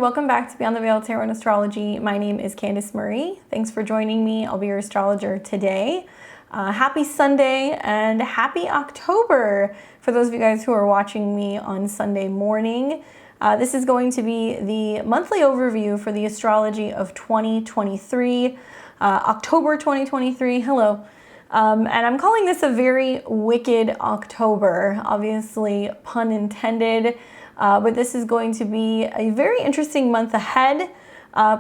welcome back to Beyond the Veil Tarot and Astrology. My name is Candice Marie. Thanks for joining me. I'll be your astrologer today. Happy Sunday and happy October for those of you guys who are watching me on Sunday morning. This is going to be the monthly overview for the astrology of 2023, October 2023. Hello. And I'm calling this a very wicked October, obviously pun intended. But this is going to be a very interesting month ahead.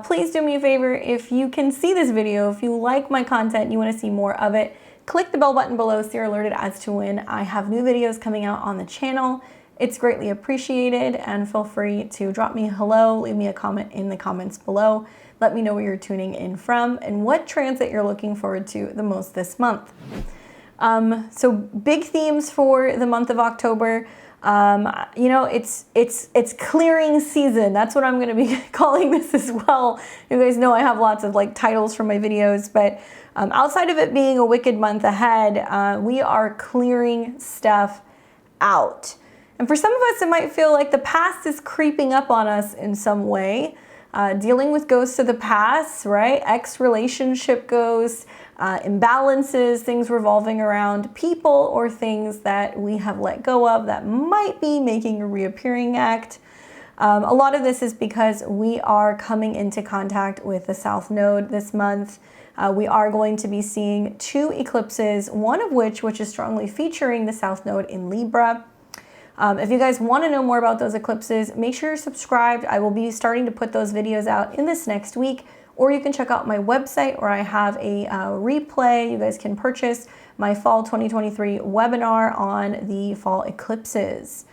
Please do me a favor, if you can see this video, if you like my content, you want to see more of it, click the bell button below so you're alerted as to when I have new videos coming out on the channel. It's greatly appreciated, and feel free to drop me a hello, leave me a comment in the comments below. Let me know where you're tuning in from and what transit you're looking forward to the most this month. So big themes for the month of October. You know, it's clearing season. That's what I'm going to be calling this as well. You guys know I have lots of like titles for my videos, but outside of it being a wicked month ahead, we are clearing stuff out. And for some of us, it might feel like the past is creeping up on us in some way. Dealing with ghosts of the past, right? Ex-relationship ghosts, imbalances, things revolving around people or things that we have let go of that might be making a reappearing act. A lot of this is because we are coming into contact with the South Node this month. We are going to be seeing two eclipses, one of which is strongly featuring the South Node in Libra. If you guys want to know more about those eclipses, make sure you're subscribed. I will be starting to put those videos out in this next week, or you can check out my website where I have a replay. You guys can purchase my fall 2023 webinar on the fall eclipses.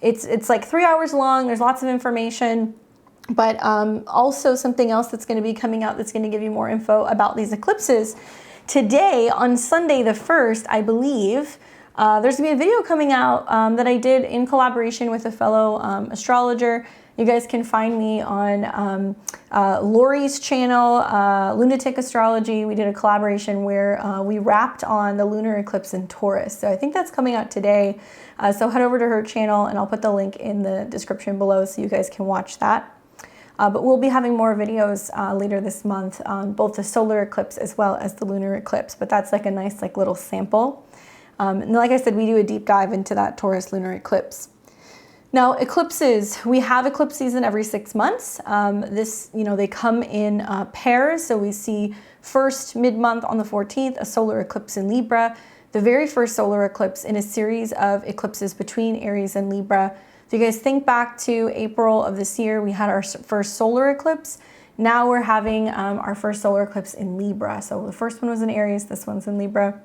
It's like 3 hours long. There's lots of information, but also something else that's going to be coming out that's going to give you more info about these eclipses. Today, on Sunday the 1st, I believe, there's going to be a video coming out that I did in collaboration with a fellow astrologer. You guys can find me on Lori's channel, Lunatic Astrology. We did a collaboration where we wrapped on the lunar eclipse in Taurus. So I think that's coming out today. So head over to her channel and I'll put the link in the description below so you guys can watch that. But we'll be having more videos later this month on both the solar eclipse as well as the lunar eclipse. But that's like a nice like little sample. And like I said, we do a deep dive into that Taurus lunar eclipse. Now, eclipses, we have eclipse season every 6 months. They come in pairs. So we see first mid-month on the 14th, a solar eclipse in Libra, the very first solar eclipse in a series of eclipses between Aries and Libra. If you guys think back to April of this year, we had our first solar eclipse. Now we're having our first solar eclipse in Libra. So the first one was in Aries, this one's in Libra.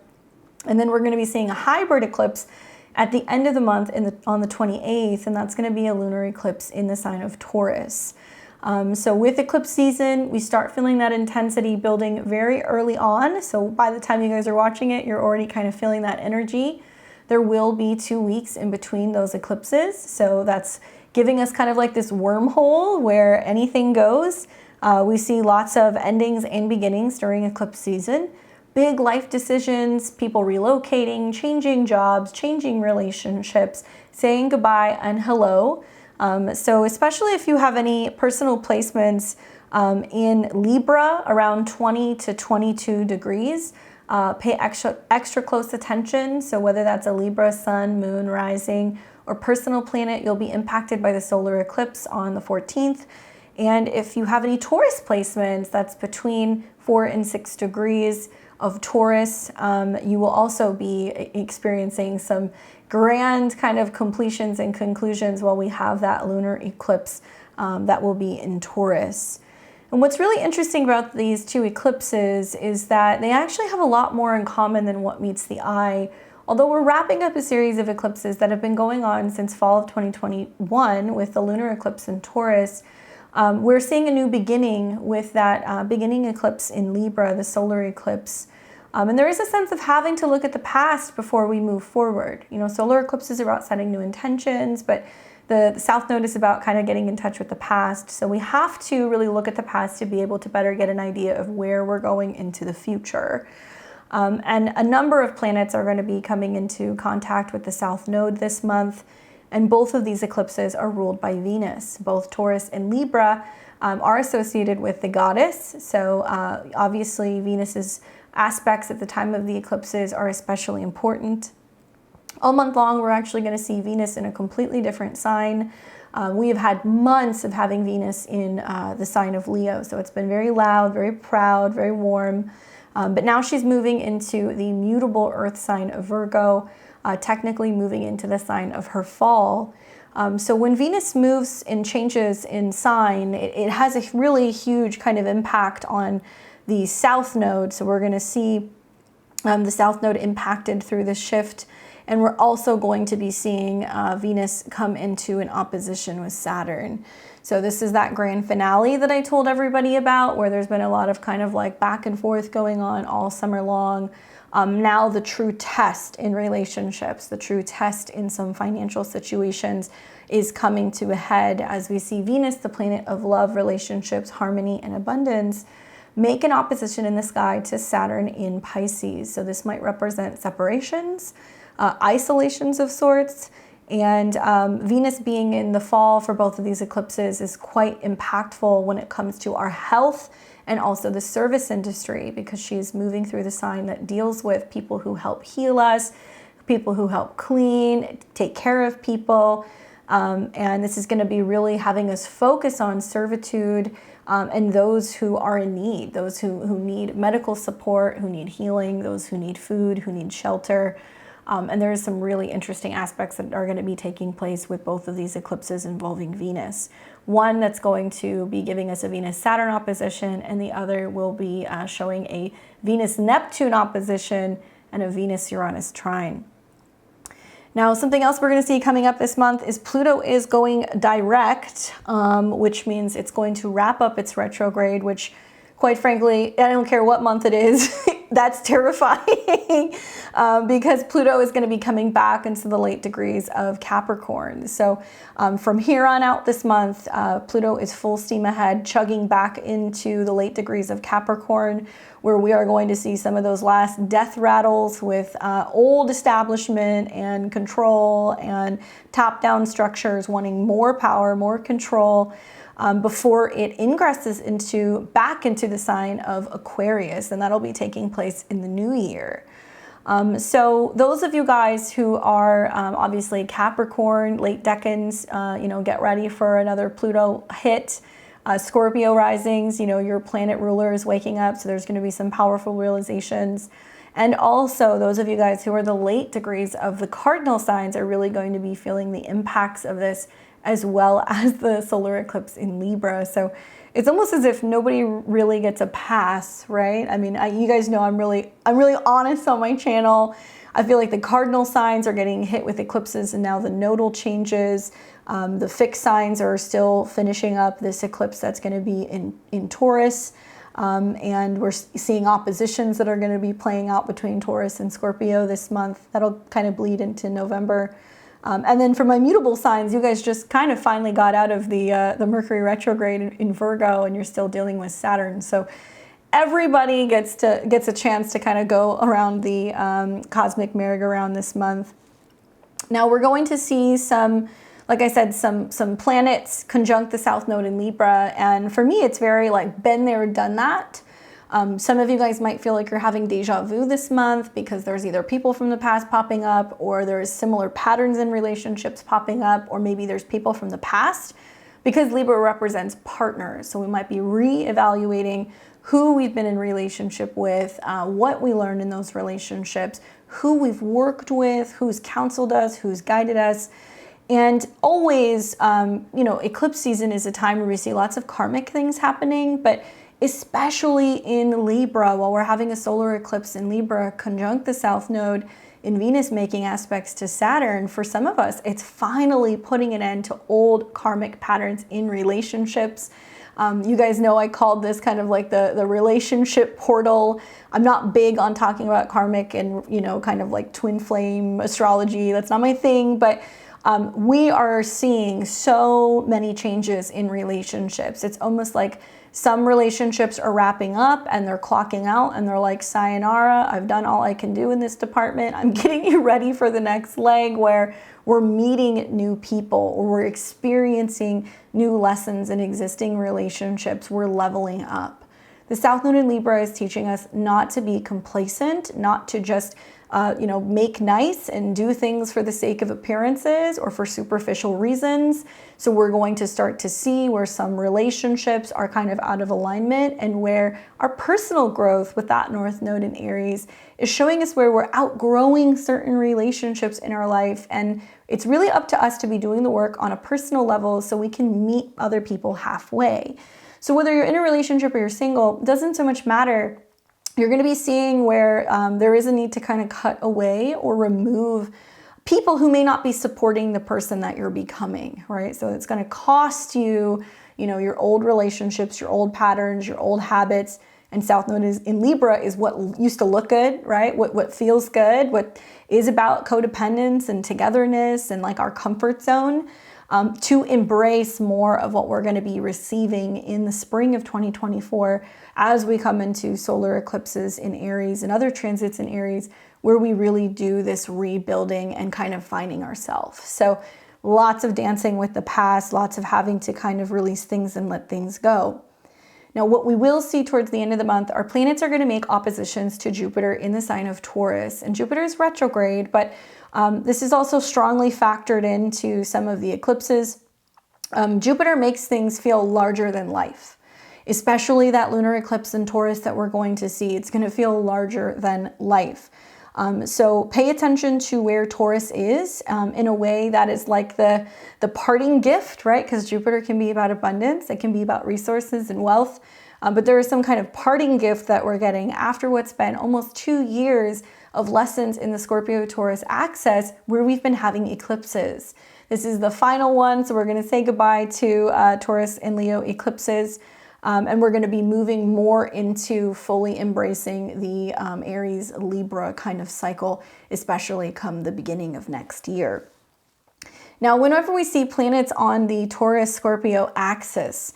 And then we're going to be seeing a hybrid eclipse at the end of the month on the 28th, and that's going to be a lunar eclipse in the sign of Taurus. So with eclipse season, we start feeling that intensity building very early on. So by the time you guys are watching it, you're already kind of feeling that energy. There will be 2 weeks in between those eclipses. So that's giving us kind of like this wormhole where anything goes. We see lots of endings and beginnings during eclipse season. Big life decisions, people relocating, changing jobs, changing relationships, saying goodbye and hello. So especially if you have any personal placements in Libra around 20 to 22 degrees, pay extra close attention. So whether that's a Libra sun, moon, rising, or personal planet, you'll be impacted by the solar eclipse on the 14th. And if you have any Taurus placements, that's between 4 and 6 degrees of Taurus, you will also be experiencing some grand kind of completions and conclusions while we have that lunar eclipse that will be in Taurus. And what's really interesting about these two eclipses is that they actually have a lot more in common than what meets the eye. Although we're wrapping up a series of eclipses that have been going on since fall of 2021 with the lunar eclipse in Taurus, we're seeing a new beginning with that beginning eclipse in Libra, the solar eclipse. And there is a sense of having to look at the past before we move forward. You know, solar eclipses are about setting new intentions, but the South Node is about kind of getting in touch with the past. So we have to really look at the past to be able to better get an idea of where we're going into the future. And a number of planets are going to be coming into contact with the South Node this month. And both of these eclipses are ruled by Venus. Both Taurus and Libra are associated with the goddess. So obviously Venus's aspects at the time of the eclipses are especially important. All month long, we're actually going to see Venus in a completely different sign. We have had months of having Venus in the sign of Leo. So it's been very loud, very proud, very warm. But now she's moving into the mutable earth sign of Virgo, technically moving into the sign of her fall. So when Venus moves and changes in sign, it has a really huge kind of impact on the south node. So we're going to see the south node impacted through this shift. And we're also going to be seeing Venus come into an opposition with Saturn. So this is that grand finale that I told everybody about, where there's been a lot of kind of like back and forth going on all summer long. Now the true test in relationships, the true test in some financial situations is coming to a head as we see Venus, the planet of love, relationships, harmony, and abundance, make an opposition in the sky to Saturn in Pisces. So this might represent separations, isolations of sorts, and Venus being in the fall for both of these eclipses is quite impactful when it comes to our health and also the service industry, because she's moving through the sign that deals with people who help heal us, people who help clean, take care of people. And this is going to be really having us focus on servitude and those who are in need, those who need medical support, who need healing, those who need food, who need shelter. And there's some really interesting aspects that are going to be taking place with both of these eclipses involving Venus. One that's going to be giving us a Venus-Saturn opposition, and the other will be showing a Venus-Neptune opposition and a Venus-Uranus trine. Now, something else we're going to see coming up this month is Pluto is going direct, which means it's going to wrap up its retrograde, which, quite frankly, I don't care what month it is, that's terrifying because Pluto is going to be coming back into the late degrees of Capricorn. So from here on out this month, Pluto is full steam ahead, chugging back into the late degrees of Capricorn, where we are going to see some of those last death rattles with old establishment and control and top-down structures wanting more power, more control, before it ingresses back into the sign of Aquarius, and that'll be taking place in the new year. So those of you guys who are obviously Capricorn, late decans, get ready for another Pluto hit. Scorpio risings, your planet ruler is waking up, so there's going to be some powerful realizations. And also those of you guys who are the late degrees of the cardinal signs are really going to be feeling the impacts of this, as well as the solar eclipse in Libra. So it's almost as if nobody really gets a pass, right? I mean, you guys know I'm really honest on my channel. I feel like the cardinal signs are getting hit with eclipses, and now the nodal changes. The fixed signs are still finishing up this eclipse that's going to be in Taurus. And we're seeing oppositions that are going to be playing out between Taurus and Scorpio this month. That'll kind of bleed into November. And then for my mutable signs, you guys just kind of finally got out of the Mercury retrograde in Virgo, and you're still dealing with Saturn. So everybody gets a chance to kind of go around the cosmic merry-go-round this month. Now we're going to see some, like I said, some planets conjunct the South Node in Libra, and for me, it's very like been there, done that. Some of you guys might feel like you're having deja vu this month because there's either people from the past popping up, or there's similar patterns in relationships popping up, or maybe there's people from the past, because Libra represents partners. So we might be re-evaluating who we've been in relationship with, what we learned in those relationships, who we've worked with, who's counseled us, who's guided us. And always, eclipse season is a time where we see lots of karmic things happening, but especially in Libra, while we're having a solar eclipse in Libra conjunct the South Node in Venus making aspects to Saturn, for some of us, it's finally putting an end to old karmic patterns in relationships. You guys know I called this kind of like the relationship portal. I'm not big on talking about karmic and, kind of like twin flame astrology. That's not my thing, but we are seeing so many changes in relationships. It's almost like Some relationships are wrapping up and they're clocking out and they're like, sayonara, I've done all I can do in this department. I'm getting you ready for the next leg, where we're meeting new people or we're experiencing new lessons in existing relationships. We're leveling up. The South Node in Libra is teaching us not to be complacent, not to just make nice and do things for the sake of appearances or for superficial reasons. So we're going to start to see where some relationships are kind of out of alignment, and where our personal growth with that North Node in Aries is showing us where we're outgrowing certain relationships in our life. And it's really up to us to be doing the work on a personal level so we can meet other people halfway. So whether you're in a relationship or you're single, it doesn't so much matter. You're going to be seeing where there is a need to kind of cut away or remove people who may not be supporting the person that you're becoming, right? So it's going to cost you, your old relationships, your old patterns, your old habits. And South Node in Libra is what used to look good, right? What feels good, what is about codependence and togetherness and like our comfort zone. To embrace more of what we're going to be receiving in the spring of 2024 as we come into solar eclipses in Aries and other transits in Aries, where we really do this rebuilding and kind of finding ourselves. So lots of dancing with the past, lots of having to kind of release things and let things go. Now, what we will see towards the end of the month, our planets are going to make oppositions to Jupiter in the sign of Taurus. And Jupiter is retrograde, but this is also strongly factored into some of the eclipses. Jupiter makes things feel larger than life, especially that lunar eclipse in Taurus that we're going to see. It's going to feel larger than life. So pay attention to where Taurus is in a way that is like the parting gift, right? Because Jupiter can be about abundance. It can be about resources and wealth. But there is some kind of parting gift that we're getting after what's been almost 2 years of lessons in the Scorpio-Taurus axis, where we've been having eclipses. This is the final one, so we're going to say goodbye to Taurus and Leo eclipses. And we're going to be moving more into fully embracing the Aries-Libra kind of cycle, especially come the beginning of next year. Now, whenever we see planets on the Taurus-Scorpio axis,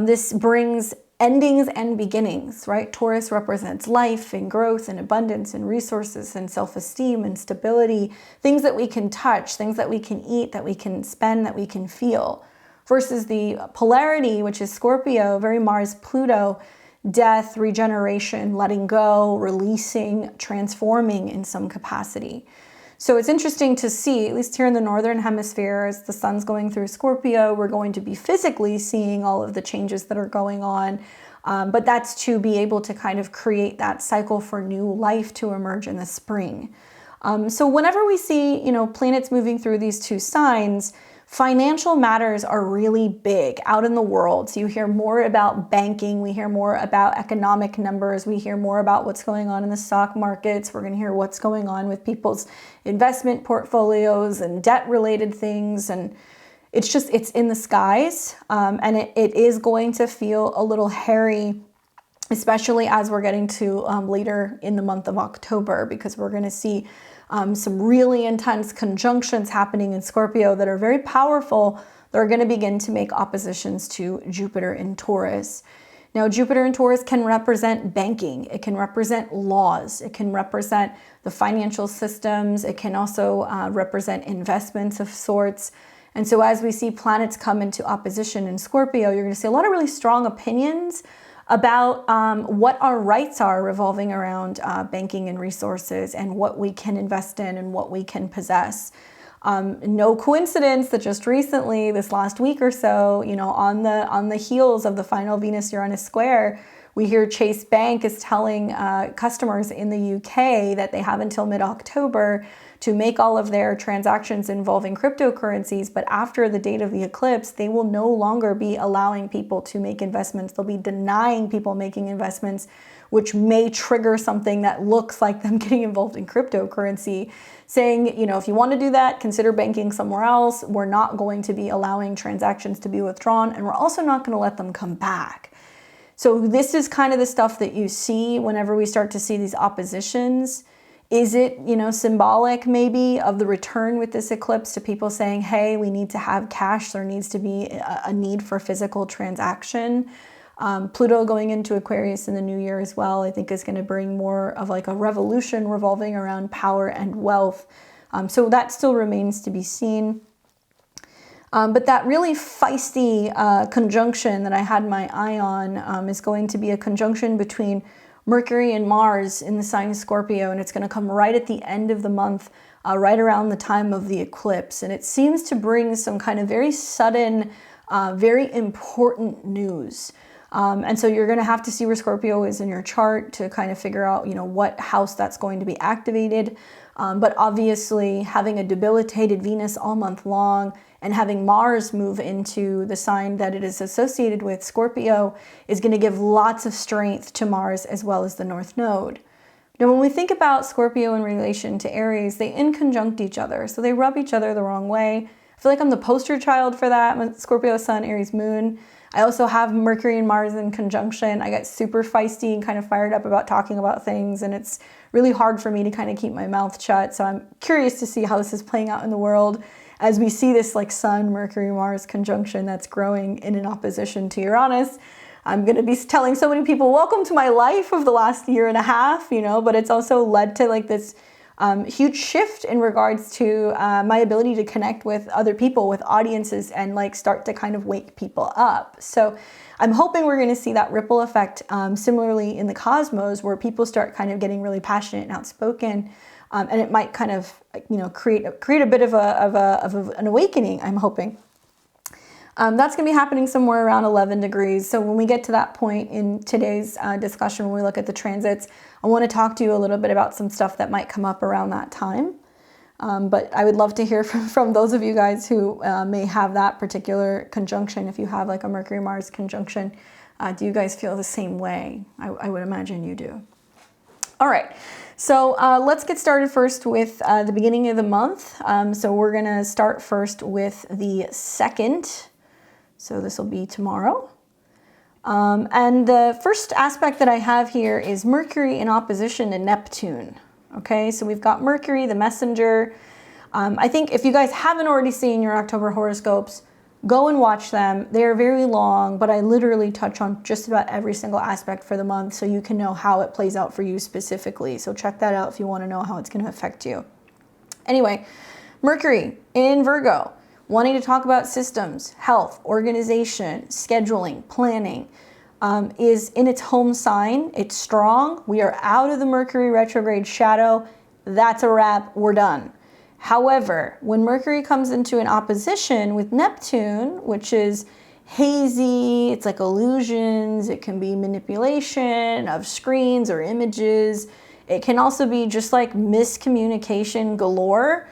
this brings endings and beginnings, right? Taurus represents life and growth and abundance and resources and self-esteem and stability, things that we can touch, things that we can eat, that we can spend, that we can feel. Versus the polarity, which is Scorpio, very Mars-Pluto, death, regeneration, letting go, releasing, transforming in some capacity. So it's interesting to see, at least here in the Northern Hemisphere, as the sun's going through Scorpio, we're going to be physically seeing all of the changes that are going on. But that's to be able to kind of create that cycle for new life to emerge in the spring. So whenever we see, planets moving through these two signs, financial matters are really big out in the world. So you hear more about banking, we hear more about economic numbers, we hear more about what's going on in the stock markets, we're going to hear what's going on with people's investment portfolios and debt-related things, and it's in the skies, and it is going to feel a little hairy, especially as we're getting to later in the month of October, because we're going to see some really intense conjunctions happening in Scorpio that are very powerful. They're going to begin to make oppositions to Jupiter in Taurus. Now, Jupiter in Taurus can represent banking. It can represent laws. It can represent the financial systems. It can also represent investments of sorts. And so as we see planets come into opposition in Scorpio, you're going to see a lot of really strong opinions about what our rights are revolving around banking and resources and what we can invest in and what we can possess. No coincidence that just recently, this last week or so, on the heels of the final Venus-Uranus square, we hear Chase Bank is telling customers in the UK that they have until mid-October to make all of their transactions involving cryptocurrencies, but after the date of the eclipse, they will no longer be allowing people to make investments. They'll be denying people making investments, which may trigger something that looks like them getting involved in cryptocurrency, saying, if you want to do that, consider banking somewhere else. We're not going to be allowing transactions to be withdrawn, and we're also not going to let them come back. So this is kind of the stuff that you see whenever we start to see these oppositions. Is it, symbolic maybe of the return with this eclipse to people saying, hey, we need to have cash. There needs to be a need for physical transaction. Pluto going into Aquarius in the new year as well, I think is going to bring more of like a revolution revolving around power and wealth. So that still remains to be seen. But that really feisty conjunction that I had my eye on is going to be a conjunction between Mercury and Mars in the sign Scorpio, and it's going to come right at the end of the month, right around the time of the eclipse. And it seems to bring some kind of very sudden, very important news. And so you're going to have to see where Scorpio is in your chart to kind of figure out, what house that's going to be activated. But obviously having a debilitated Venus all month long and having Mars move into the sign that it is associated with, Scorpio, is going to give lots of strength to Mars as well as the North Node. Now, when we think about Scorpio in relation to Aries, they inconjunct each other. So they rub each other the wrong way. I feel like I'm the poster child for that. I'm a Scorpio Sun, Aries Moon. I also have Mercury and Mars in conjunction. I get super feisty and kind of fired up about talking about things, and it's really hard for me to kind of keep my mouth shut. So I'm curious to see how this is playing out in the world as we see this like Sun, Mercury, Mars conjunction that's growing in an opposition to Uranus. I'm going to be telling so many people, welcome to my life of the last year and a half, but it's also led to like this huge shift in regards to my ability to connect with other people, with audiences, and like start to kind of wake people up. So I'm hoping we're going to see that ripple effect similarly in the cosmos, where people start kind of getting really passionate and outspoken, and it might kind of create a bit of an awakening, I'm hoping. That's going to be happening somewhere around 11 degrees. So when we get to that point in today's discussion, when we look at the transits, I want to talk to you a little bit about some stuff that might come up around that time. But I would love to hear from those of you guys who may have that particular conjunction. If you have like a Mercury-Mars conjunction, do you guys feel the same way? I would imagine you do. All right. So let's get started first with the beginning of the month. So we're going to start first with the 2nd. So this will be tomorrow. And the first aspect that I have here is Mercury in opposition to Neptune. Okay, so we've got Mercury, the messenger. I think if you guys haven't already seen your October horoscopes, go and watch them. They are very long, but I literally touch on just about every single aspect for the month so you can know how it plays out for you specifically. So check that out if you want to know how it's going to affect you. Anyway, Mercury in Virgo, wanting to talk about systems, health, organization, scheduling, planning, is in its home sign. It's strong. We are out of the Mercury retrograde shadow. That's a wrap. We're done. However, when Mercury comes into an opposition with Neptune, which is hazy, it's like illusions, it can be manipulation of screens or images. It can also be just like miscommunication galore.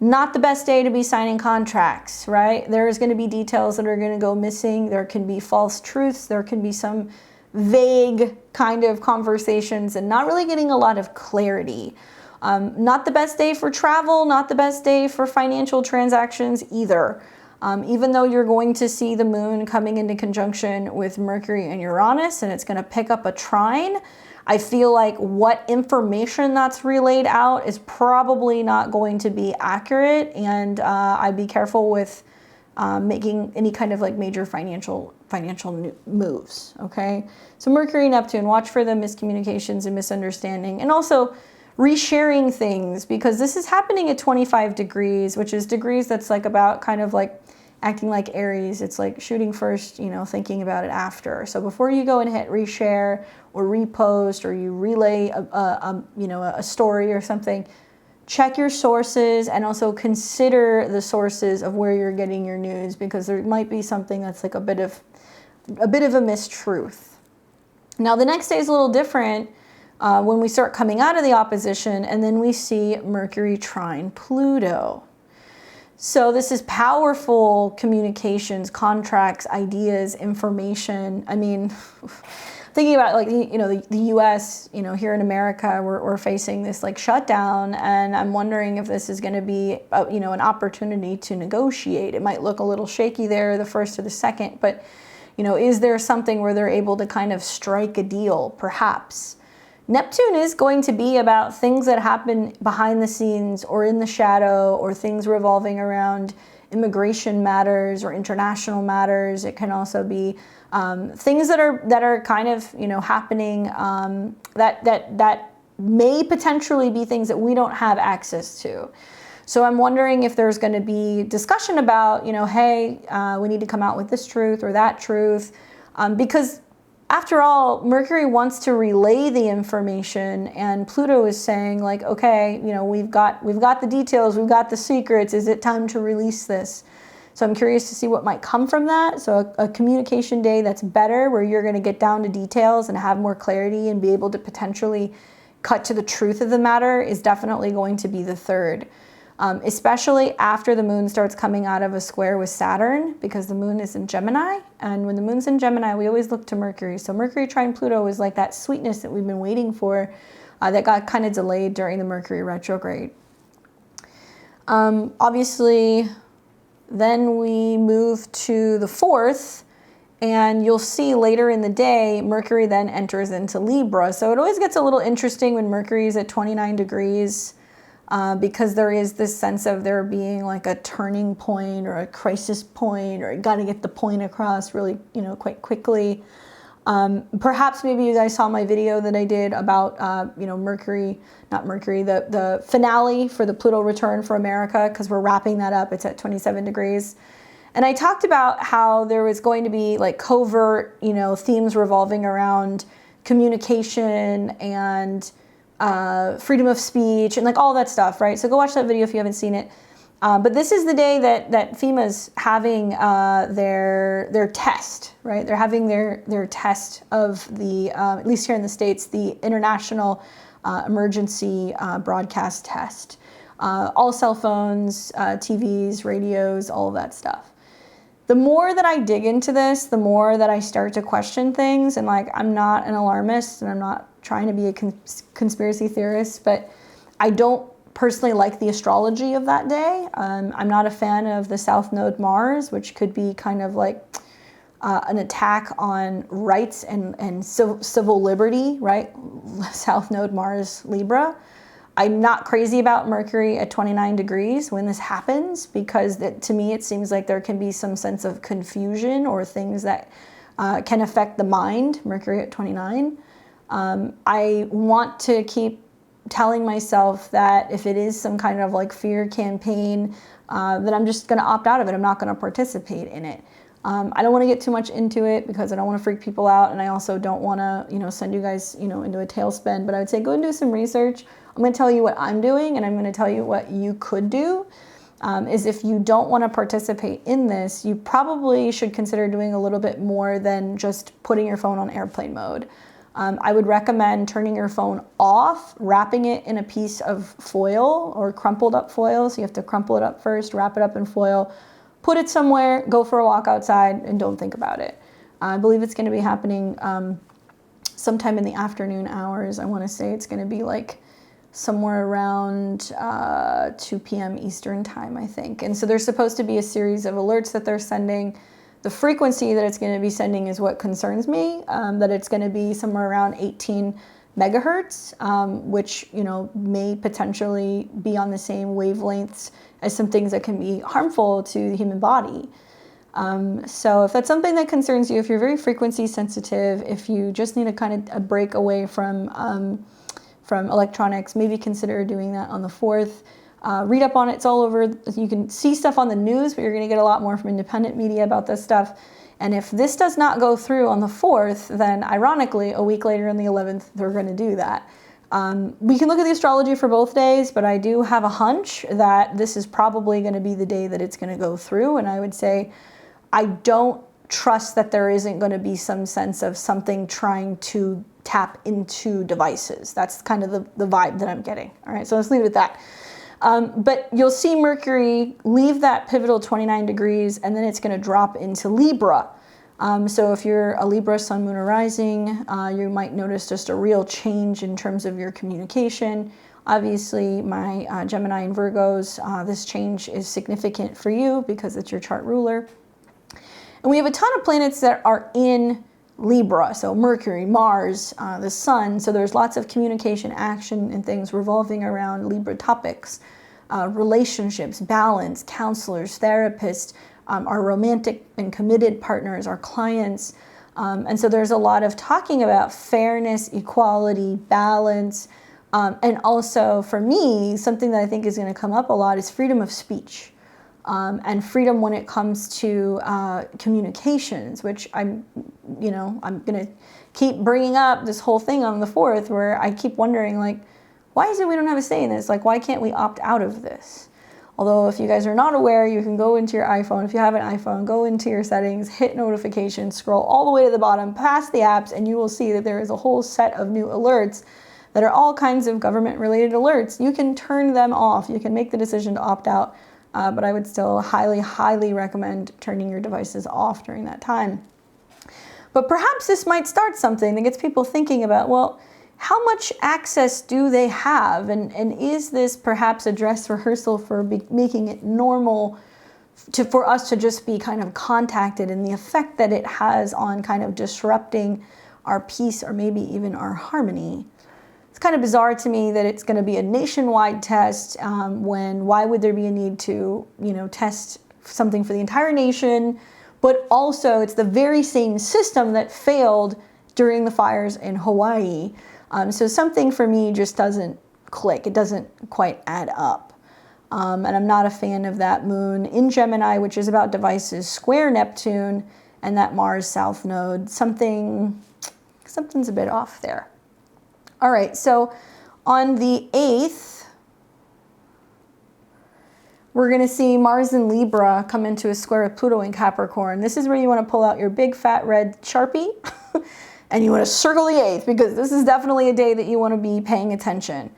Not the best day to be signing contracts, right? There's going to be details that are going to go missing. There can be false truths. There can be some vague kind of conversations and not really getting a lot of clarity. Not the best day for travel, not the best day for financial transactions either. Even though you're going to see the moon coming into conjunction with Mercury and Uranus, and it's going to pick up a trine, I feel like what information that's relayed out is probably not going to be accurate, and I'd be careful with making any kind of like major financial moves, okay? So Mercury, Neptune, watch for the miscommunications and misunderstanding, and also resharing things, because this is happening at 25 degrees, which is degrees that's like about kind of like acting like Aries. It's like shooting first, thinking about it after. So before you go and hit reshare or repost, or you relay a story or something, check your sources and also consider the sources of where you're getting your news, because there might be something that's like a bit of a mistruth. Now the next day is a little different when we start coming out of the opposition, and then we see Mercury trine Pluto. So this is powerful communications, contracts, ideas, information. I mean, thinking about like, the US, here in America, we're facing this like shutdown, and I'm wondering if this is going to be, an opportunity to negotiate. It might look a little shaky there, the first or the second, but, is there something where they're able to kind of strike a deal, perhaps? Neptune is going to be about things that happen behind the scenes or in the shadow, or things revolving around immigration matters or international matters. It can also be things that are kind of, you know, happening that may potentially be things that we don't have access to. So I'm wondering if there's going to be discussion about, you know, hey, we need to come out with this truth or that truth, because after all, Mercury wants to relay the information, and Pluto is saying, like, okay, you know, we've got the details, we've got the secrets. Is it time to release this? So I'm curious to see what might come from that. So a communication day that's better, where you're going to get down to details and have more clarity and be able to potentially cut to the truth of the matter, is definitely going to be the 3rd. Especially after the moon starts coming out of a square with Saturn, because the moon is in Gemini. And when the moon's in Gemini, we always look to Mercury. So Mercury trine Pluto is like that sweetness that we've been waiting for, that got kind of delayed during the Mercury retrograde. Obviously, then we move to the 4th, and you'll see later in the day, Mercury then enters into Libra. So it always gets a little interesting when Mercury is at 29 degrees. Because there is this sense of there being like a turning point or a crisis point, or you got to get the point across really, you know, quite quickly. Perhaps maybe you guys saw my video that I did about, you know, the finale for the Pluto return for America, because we're wrapping that up. It's at 27 degrees. And I talked about how there was going to be like covert, you know, themes revolving around communication and freedom of speech and like all that stuff, right? So go watch that video if you haven't seen it. But this is the day that FEMA's having their test, right? They're having their test of the, at least here in the States, the International Emergency Broadcast Test. All cell phones, TVs, radios, all of that stuff. The more that I dig into this, the more that I start to question things. And like, I'm not an alarmist, and I'm not trying to be a conspiracy theorist, but I don't personally like the astrology of that day. I'm not a fan of the South Node Mars, which could be kind of like an attack on rights and civil liberty, right? South Node Mars, Libra. I'm not crazy about Mercury at 29 degrees when this happens, because to me it seems like there can be some sense of confusion or things that can affect the mind, Mercury at 29. I want to keep telling myself that if it is some kind of like fear campaign, that I'm just going to opt out of it. I'm not going to participate in it. I don't want to get too much into it because I don't want to freak people out, and I also don't want to, you know, send you guys, you know, into a tailspin. But I would say go and do some research. I'm going to tell you what I'm doing, and I'm going to tell you what you could do. Is if you don't want to participate in this, you probably should consider doing a little bit more than just putting your phone on airplane mode. I would recommend turning your phone off, wrapping it in a piece of foil or crumpled up foil. So you have to crumple it up first, wrap it up in foil, put it somewhere, go for a walk outside, and don't think about it. I believe it's going to be happening sometime in the afternoon hours. I want to say it's going to be like somewhere around 2 p.m. Eastern time, I think. And so there's supposed to be a series of alerts that they're sending. The frequency that it's going to be sending is what concerns me, that it's going to be somewhere around 18 megahertz, which, you know, may potentially be on the same wavelengths as some things that can be harmful to the human body. So if that's something that concerns you, if you're very frequency sensitive, if you just need a kind of a break away from electronics, maybe consider doing that on the 4th. Read up on it. It's all over. You can see stuff on the news, but you're going to get a lot more from independent media about this stuff. And if this does not go through on the 4th, then ironically, a week later on the 11th, they're going to do that. We can look at the astrology for both days, but I do have a hunch that this is probably going to be the day that it's going to go through. And I would say I don't trust that there isn't going to be some sense of something trying to tap into devices. That's kind of the vibe that I'm getting. All right, so let's leave it at that. But you'll see Mercury leave that pivotal 29 degrees, and then it's going to drop into Libra. So if you're a Libra sun, moon, or rising, you might notice just a real change in terms of your communication. Obviously, my Gemini and Virgos, this change is significant for you because it's your chart ruler. And we have a ton of planets that are in Libra, so Mercury, Mars, the Sun. So there's lots of communication, action, and things revolving around Libra topics. Relationships, balance, counselors, therapists, our romantic and committed partners, our clients. And so there's a lot of talking about fairness, equality, balance, and also for me, something that I think is going to come up a lot is freedom of speech. And freedom when it comes to communications, which I'm going to keep bringing up this whole thing on the 4th where I keep wondering, like, why is it we don't have a say in this? Like, why can't we opt out of this? Although if you guys are not aware, you can go into your iPhone. If you have an iPhone, go into your settings, hit notifications, scroll all the way to the bottom, past the apps, and you will see that there is a whole set of new alerts that are all kinds of government-related alerts. You can turn them off. You can make the decision to opt out. But I would still highly, highly recommend turning your devices off during that time. But perhaps this might start something that gets people thinking about, well, how much access do they have? And is this perhaps a dress rehearsal for making it normal for us to just be kind of contacted, and the effect that it has on kind of disrupting our peace or maybe even our harmony? It's kind of bizarre to me that it's going to be a nationwide test why would there be a need to, test something for the entire nation? But also it's the very same system that failed during the fires in Hawaii. So something for me just doesn't click. It doesn't quite add up. And I'm not a fan of that moon in Gemini, which is about devices, square Neptune, and that Mars South Node. Something's a bit off there. All right, so on the 8th, we're going to see Mars in Libra come into a square with Pluto in Capricorn. This is where you want to pull out your big fat red Sharpie and you want to circle the 8th, because this is definitely a day that you want to be paying attention.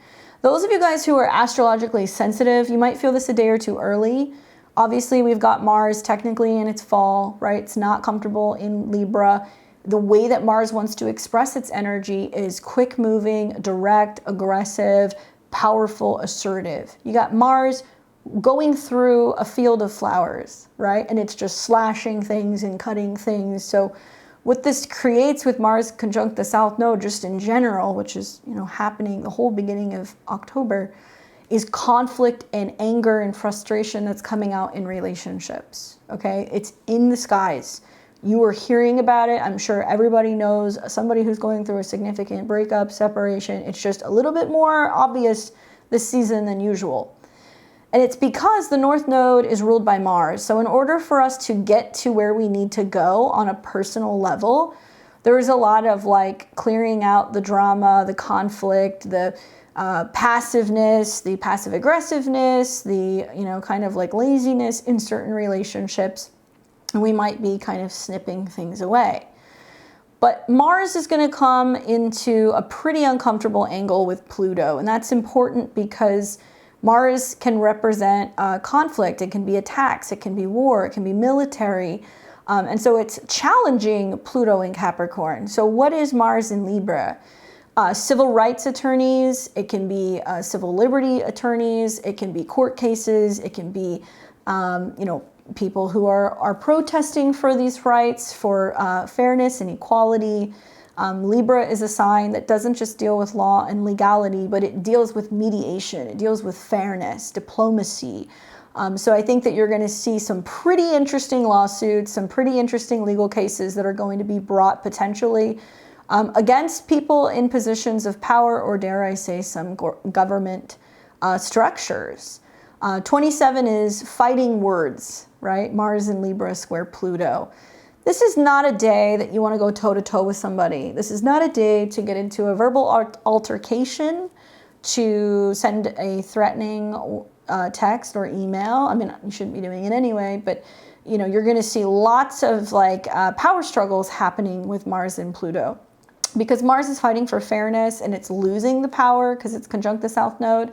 Those of you guys who are astrologically sensitive, you might feel this a day or two early. Obviously, we've got Mars technically in its fall, right? It's not comfortable in Libra. The way that Mars wants to express its energy is quick moving, direct, aggressive, powerful, assertive. You got Mars going through a field of flowers, right? And it's just slashing things and cutting things. So what this creates with Mars conjunct the South Node just in general, which is, happening the whole beginning of October, is conflict and anger and frustration that's coming out in relationships, okay? It's in the skies. You are hearing about it. I'm sure everybody knows somebody who's going through a significant breakup, separation. It's just a little bit more obvious this season than usual. And it's because the North Node is ruled by Mars. So in order for us to get to where we need to go on a personal level, there is a lot of clearing out the drama, the conflict, the passiveness, the passive aggressiveness, the, kind of laziness in certain relationships. And we might be kind of snipping things away. But Mars is going to come into a pretty uncomfortable angle with Pluto. And that's important because Mars can represent conflict. It can be attacks. It can be war. It can be military. And so it's challenging Pluto in Capricorn. So what is Mars in Libra? Civil rights attorneys. It can be civil liberty attorneys. It can be court cases. It can be, people who are protesting for these rights, for fairness and equality. Libra is a sign that doesn't just deal with law and legality, but it deals with mediation. It deals with fairness, diplomacy. So I think that you're going to see some pretty interesting lawsuits, some pretty interesting legal cases that are going to be brought potentially against people in positions of power, or dare I say some government structures. 27 is fighting words, right? Mars in Libra square Pluto. This is not a day that you want to go toe-to-toe with somebody. This is not a day to get into a verbal altercation, to send a threatening text or email. I mean, you shouldn't be doing it anyway, but you're going to see lots of power struggles happening with Mars and Pluto. Because Mars is fighting for fairness and it's losing the power because it's conjunct the South Node.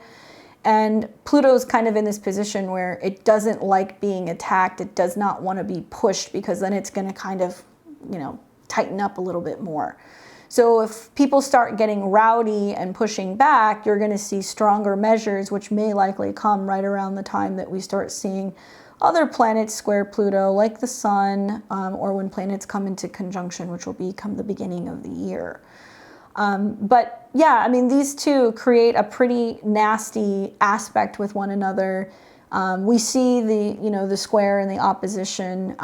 And Pluto's kind of in this position where it doesn't like being attacked. It does not want to be pushed because then it's going to kind of, tighten up a little bit more. So if people start getting rowdy and pushing back, you're going to see stronger measures, which may likely come right around the time that we start seeing other planets square Pluto, like the sun, or when planets come into conjunction, which will become the beginning of the year. But yeah, I mean, these two create a pretty nasty aspect with one another. We see the square and the opposition,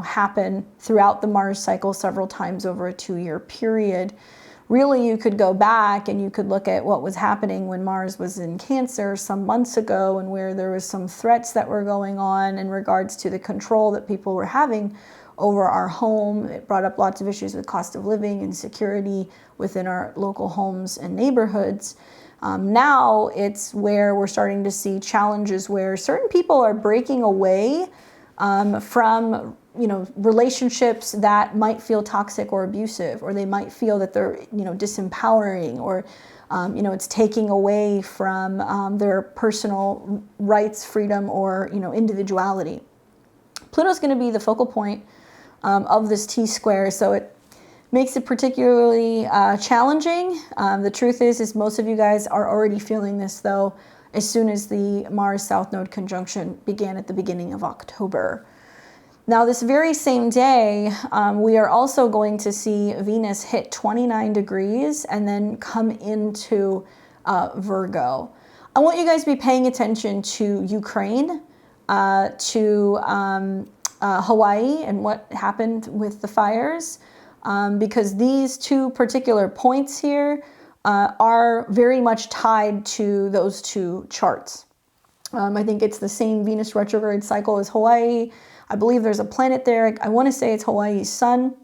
happen throughout the Mars cycle several times over a 2-year period. Really, you could go back and you could look at what was happening when Mars was in Cancer some months ago, and where there was some threats that were going on in regards to the control that people were having over our home. It brought up lots of issues with cost of living and security within our local homes and neighborhoods. Now it's where we're starting to see challenges where certain people are breaking away from relationships that might feel toxic or abusive, or they might feel that they're disempowering, or it's taking away from their personal rights, freedom, or individuality. Pluto's going to be the focal point of this T-square, so it makes it particularly challenging. The truth is most of you guys are already feeling this, though, as soon as the Mars South Node conjunction began at the beginning of October. Now, this very same day, we are also going to see Venus hit 29 degrees and then come into Virgo. I want you guys to be paying attention to Ukraine, to Hawaii and what happened with the fires, because these two particular points here are very much tied to those two charts. I think it's the same Venus retrograde cycle as Hawaii. I believe there's a planet there. I want to say it's Hawaii's sun.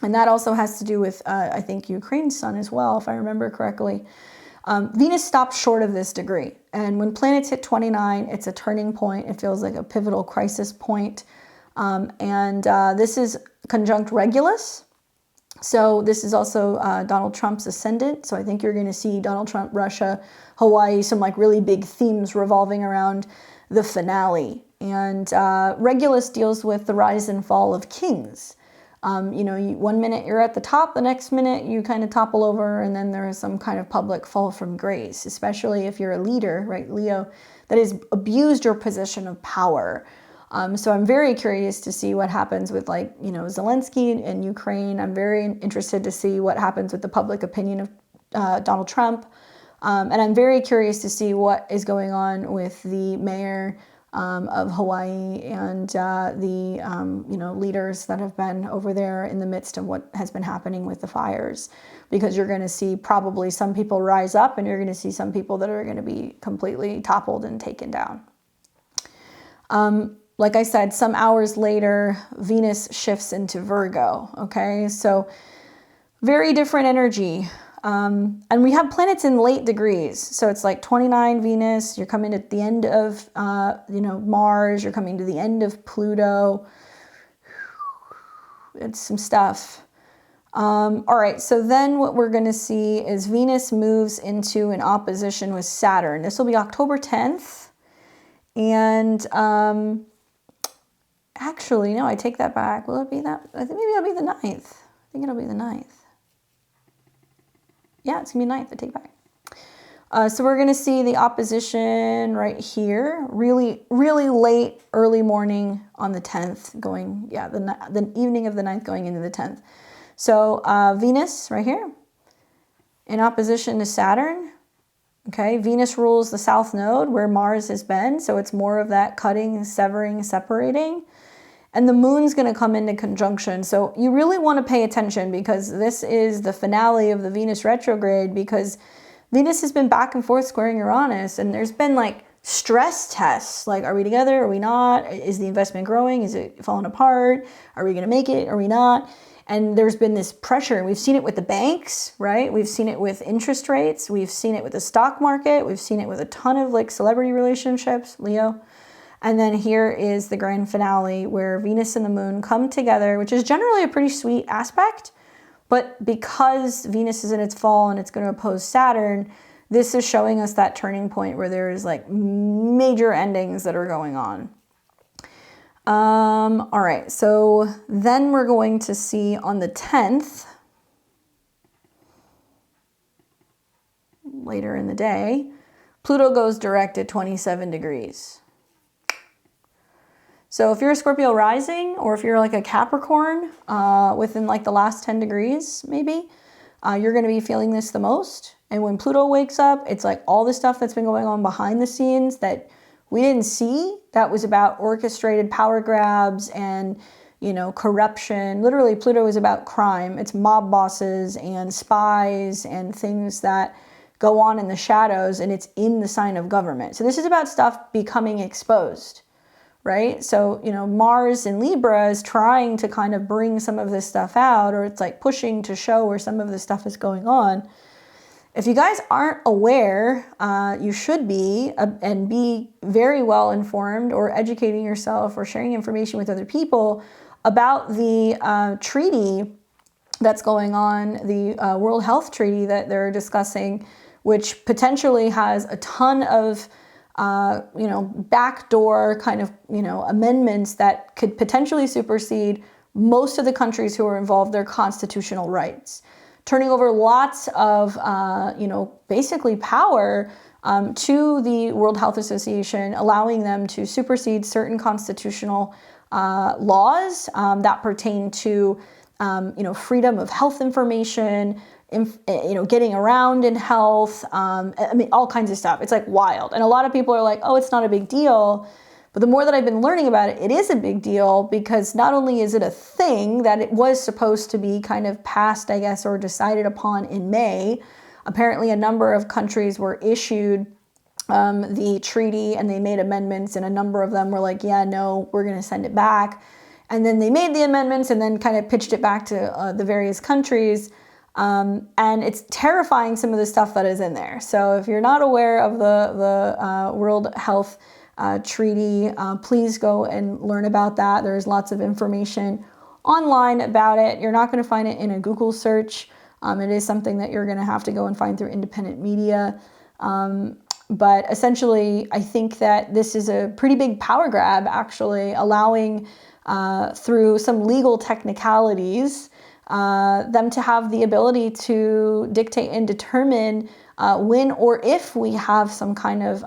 And that also has to do with, I think, Ukraine's sun as well, if I remember correctly. Venus stopped short of this degree. And when planets hit 29, it's a turning point. It feels like a pivotal crisis point. This is conjunct Regulus. So this is also Donald Trump's ascendant. So I think you're going to see Donald Trump, Russia, Hawaii, some like really big themes revolving around the finale. And Regulus deals with the rise and fall of kings. 1 minute you're at the top, the next minute you kind of topple over, and then there is some kind of public fall from grace, especially if you're a leader, right, Leo, that has abused your position of power. So I'm very curious to see what happens with Zelensky and Ukraine. I'm very interested to see what happens with the public opinion of Donald Trump. And I'm very curious to see what is going on with the mayor of Hawaii and the leaders that have been over there in the midst of what has been happening with the fires, because you're going to see probably some people rise up, and you're going to see some people that are going to be completely toppled and taken down. Like I said, some hours later, Venus shifts into Virgo. Okay, so very different energy. And we have planets in late degrees. So it's like 29 Venus, you're coming at the end of, Mars, you're coming to the end of Pluto. It's some stuff. All right, so then what we're going to see is Venus moves into an opposition with Saturn. This will be October 10th. And actually, no, I take that back. Will it be that? I think maybe it'll be the 9th. I think it'll be the 9th. Yeah, it's going to be 9th. I take it back. So we're going to see the opposition right here. Really, really late, early morning on the 10th going, the evening of the 9th going into the 10th. So Venus right here in opposition to Saturn. Okay, Venus rules the South Node where Mars has been. So it's more of that cutting, severing, separating. And the moon's going to come into conjunction. So you really want to pay attention, because this is the finale of the Venus retrograde, because Venus has been back and forth squaring Uranus, and there's been like stress tests. Like, are we together? Are we not? Is the investment growing? Is it falling apart? Are we going to make it? Are we not? And there's been this pressure. We've seen it with the banks, right? We've seen it with interest rates. We've seen it with the stock market. We've seen it with a ton of like celebrity relationships, Leo. And then here is the grand finale where Venus and the moon come together, which is generally a pretty sweet aspect. But because Venus is in its fall and it's going to oppose Saturn, this is showing us that turning point where there is like major endings that are going on. All right, so then we're going to see on the 10th, later in the day, Pluto goes direct at 27 degrees. So if you're a Scorpio rising, or if you're like a Capricorn within like the last 10 degrees, maybe, you're going to be feeling this the most. And when Pluto wakes up, it's like all the stuff that's been going on behind the scenes that we didn't see, that was about orchestrated power grabs and, you know, corruption. Literally, Pluto is about crime. It's mob bosses and spies and things that go on in the shadows, and it's in the sign of government. So this is about stuff becoming exposed. Right? So, you know, Mars in Libra is trying to kind of bring some of this stuff out, or it's like pushing to show where some of this stuff is going on. If you guys aren't aware, you should be, and be very well informed, or educating yourself or sharing information with other people about the treaty that's going on, the World Health Treaty that they're discussing, which potentially has a ton of you know, backdoor kind of, you know, amendments that could potentially supersede most of the countries who are involved, their constitutional rights, turning over lots of, you know, basically power to the World Health Association, allowing them to supersede certain constitutional laws that pertain to, you know, freedom of health information, you know, getting around in health, I mean, all kinds of stuff. It's like wild. And a lot of people are like, oh, it's not a big deal. But the more that I've been learning about it, it is a big deal, because not only is it a thing that it was supposed to be kind of passed, I guess, or decided upon in May. Apparently a number of countries were issued the treaty, and they made amendments, and a number of them were like, yeah, no, we're going to send it back. And then they made the amendments and then kind of pitched it back to the various countries. And it's terrifying, some of the stuff that is in there. So if you're not aware of the World Health Treaty, please go and learn about that. There's lots of information online about it. You're not going to find it in a Google search. It is something that you're going to have to go and find through independent media. But essentially, I think that this is a pretty big power grab, actually, allowing through some legal technicalities them to have the ability to dictate and determine when or if we have some kind of,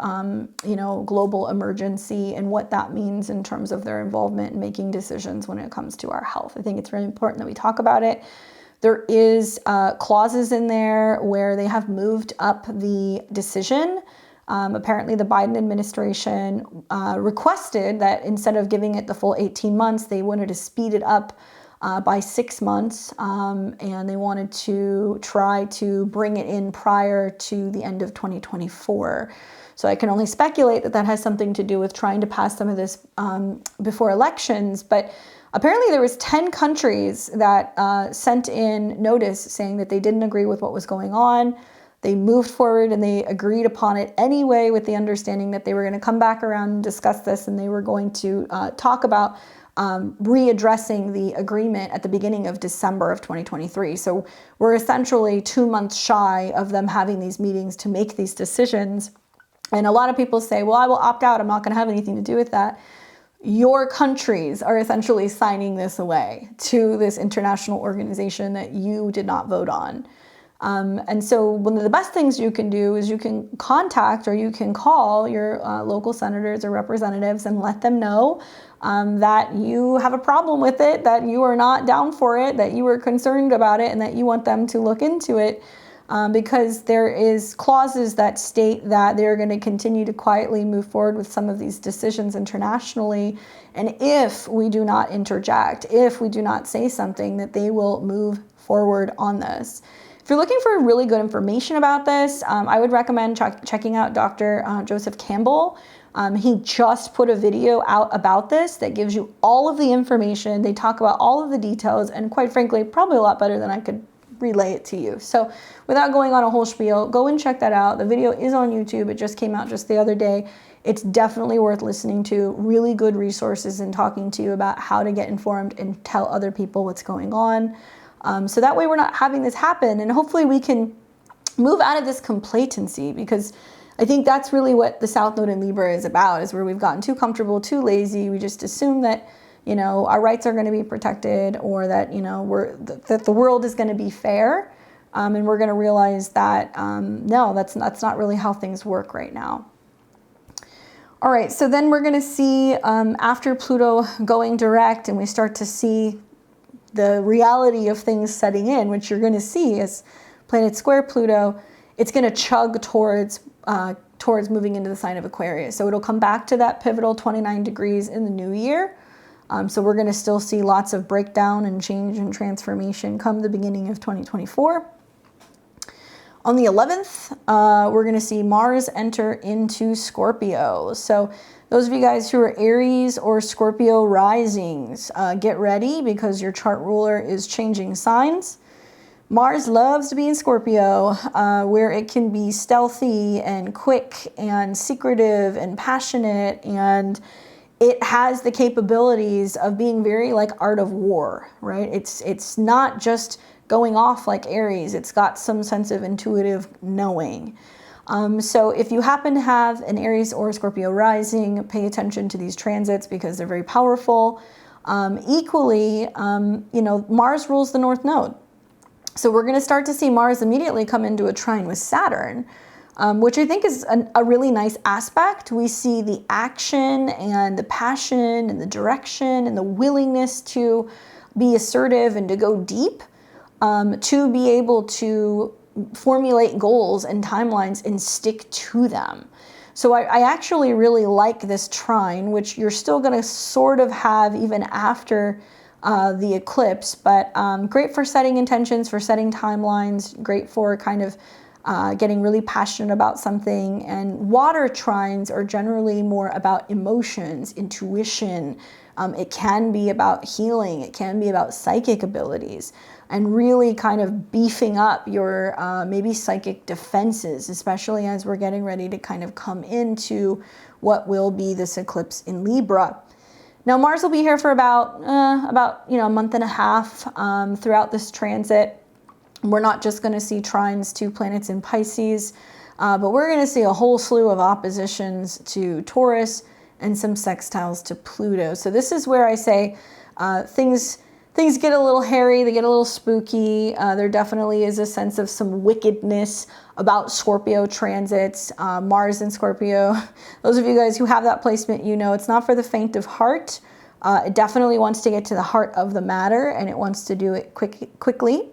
you know, global emergency, and what that means in terms of their involvement in making decisions when it comes to our health. I think it's really important that we talk about it. There is clauses in there where they have moved up the decision. Apparently the Biden administration requested that instead of giving it the full 18 months, they wanted to speed it up by 6 months, and they wanted to try to bring it in prior to the end of 2024. So I can only speculate that that has something to do with trying to pass some of this before elections. But apparently there was 10 countries that sent in notice saying that they didn't agree with what was going on. They moved forward and they agreed upon it anyway, with the understanding that they were going to come back around and discuss this, and they were going to talk about readdressing the agreement at the beginning of December of 2023. So we're essentially 2 months shy of them having these meetings to make these decisions. And a lot of people say, well, I will opt out. I'm not going to have anything to do with that. Your countries are essentially signing this away to this international organization that you did not vote on. And so one of the best things you can do is you can contact, or you can call your local senators or representatives and let them know that you have a problem with it, that you are not down for it, that you are concerned about it, and that you want them to look into it, because there is clauses that state that they're going to continue to quietly move forward with some of these decisions internationally. And if we do not interject, if we do not say something, that they will move forward on this. If you're looking for really good information about this, I would recommend checking out Dr. Joseph Campbell. He just put a video out about this that gives you all of the information. They talk about all of the details, and quite frankly, probably a lot better than I could relay it to you. So without going on a whole spiel, go and check that out. The video is on YouTube. It just came out just the other day. It's definitely worth listening to. Really good resources and talking to you about how to get informed and tell other people what's going on. So that way we're not having this happen, and hopefully we can move out of this complacency, because I think that's really what the South Node in Libra is about, is where we've gotten too comfortable, too lazy. We just assume that, you know, our rights are going to be protected, or that, you know, that the world is going to be fair. And we're going to realize that, no, that's not really how things work right now. All right, so then we're going to see after Pluto going direct and we start to see the reality of things setting in, which you're going to see as planet square Pluto, it's going to chug towards moving into the sign of Aquarius. So it'll come back to that pivotal 29 degrees in the new year. So we're going to still see lots of breakdown and change and transformation come the beginning of 2024. On the 11th, we're going to see Mars enter into Scorpio. So those of you guys who are Aries or Scorpio risings, get ready because your chart ruler is changing signs. Mars loves to be in Scorpio, where it can be stealthy and quick and secretive and passionate, and it has the capabilities of being very like art of war, right? It's not just going off like Aries. It's got some sense of intuitive knowing. So if you happen to have an Aries or Scorpio rising, pay attention to these transits because they're very powerful. Equally, you know, Mars rules the North Node. So we're going to start to see Mars immediately come into a trine with Saturn, which I think is a really nice aspect. We see the action and the passion and the direction and the willingness to be assertive and to go deep, to be able to formulate goals and timelines and stick to them. So I actually really like this trine, which you're still going to sort of have even after the eclipse, but great for setting intentions, for setting timelines, great for kind of getting really passionate about something. And water trines are generally more about emotions, intuition. It can be about healing. It can be about psychic abilities and really kind of beefing up your maybe psychic defenses, especially as we're getting ready to kind of come into what will be this eclipse in Libra. Now, Mars will be here for about a month and a half throughout this transit. We're not just going to see trines to planets in Pisces, but we're going to see a whole slew of oppositions to Taurus and some sextiles to Pluto. So this is where I say things get a little hairy, they get a little spooky. There definitely is a sense of some wickedness about Scorpio transits, Mars in Scorpio. Those of you guys who have that placement, you know it's not for the faint of heart. It definitely wants to get to the heart of the matter, and it wants to do it quickly.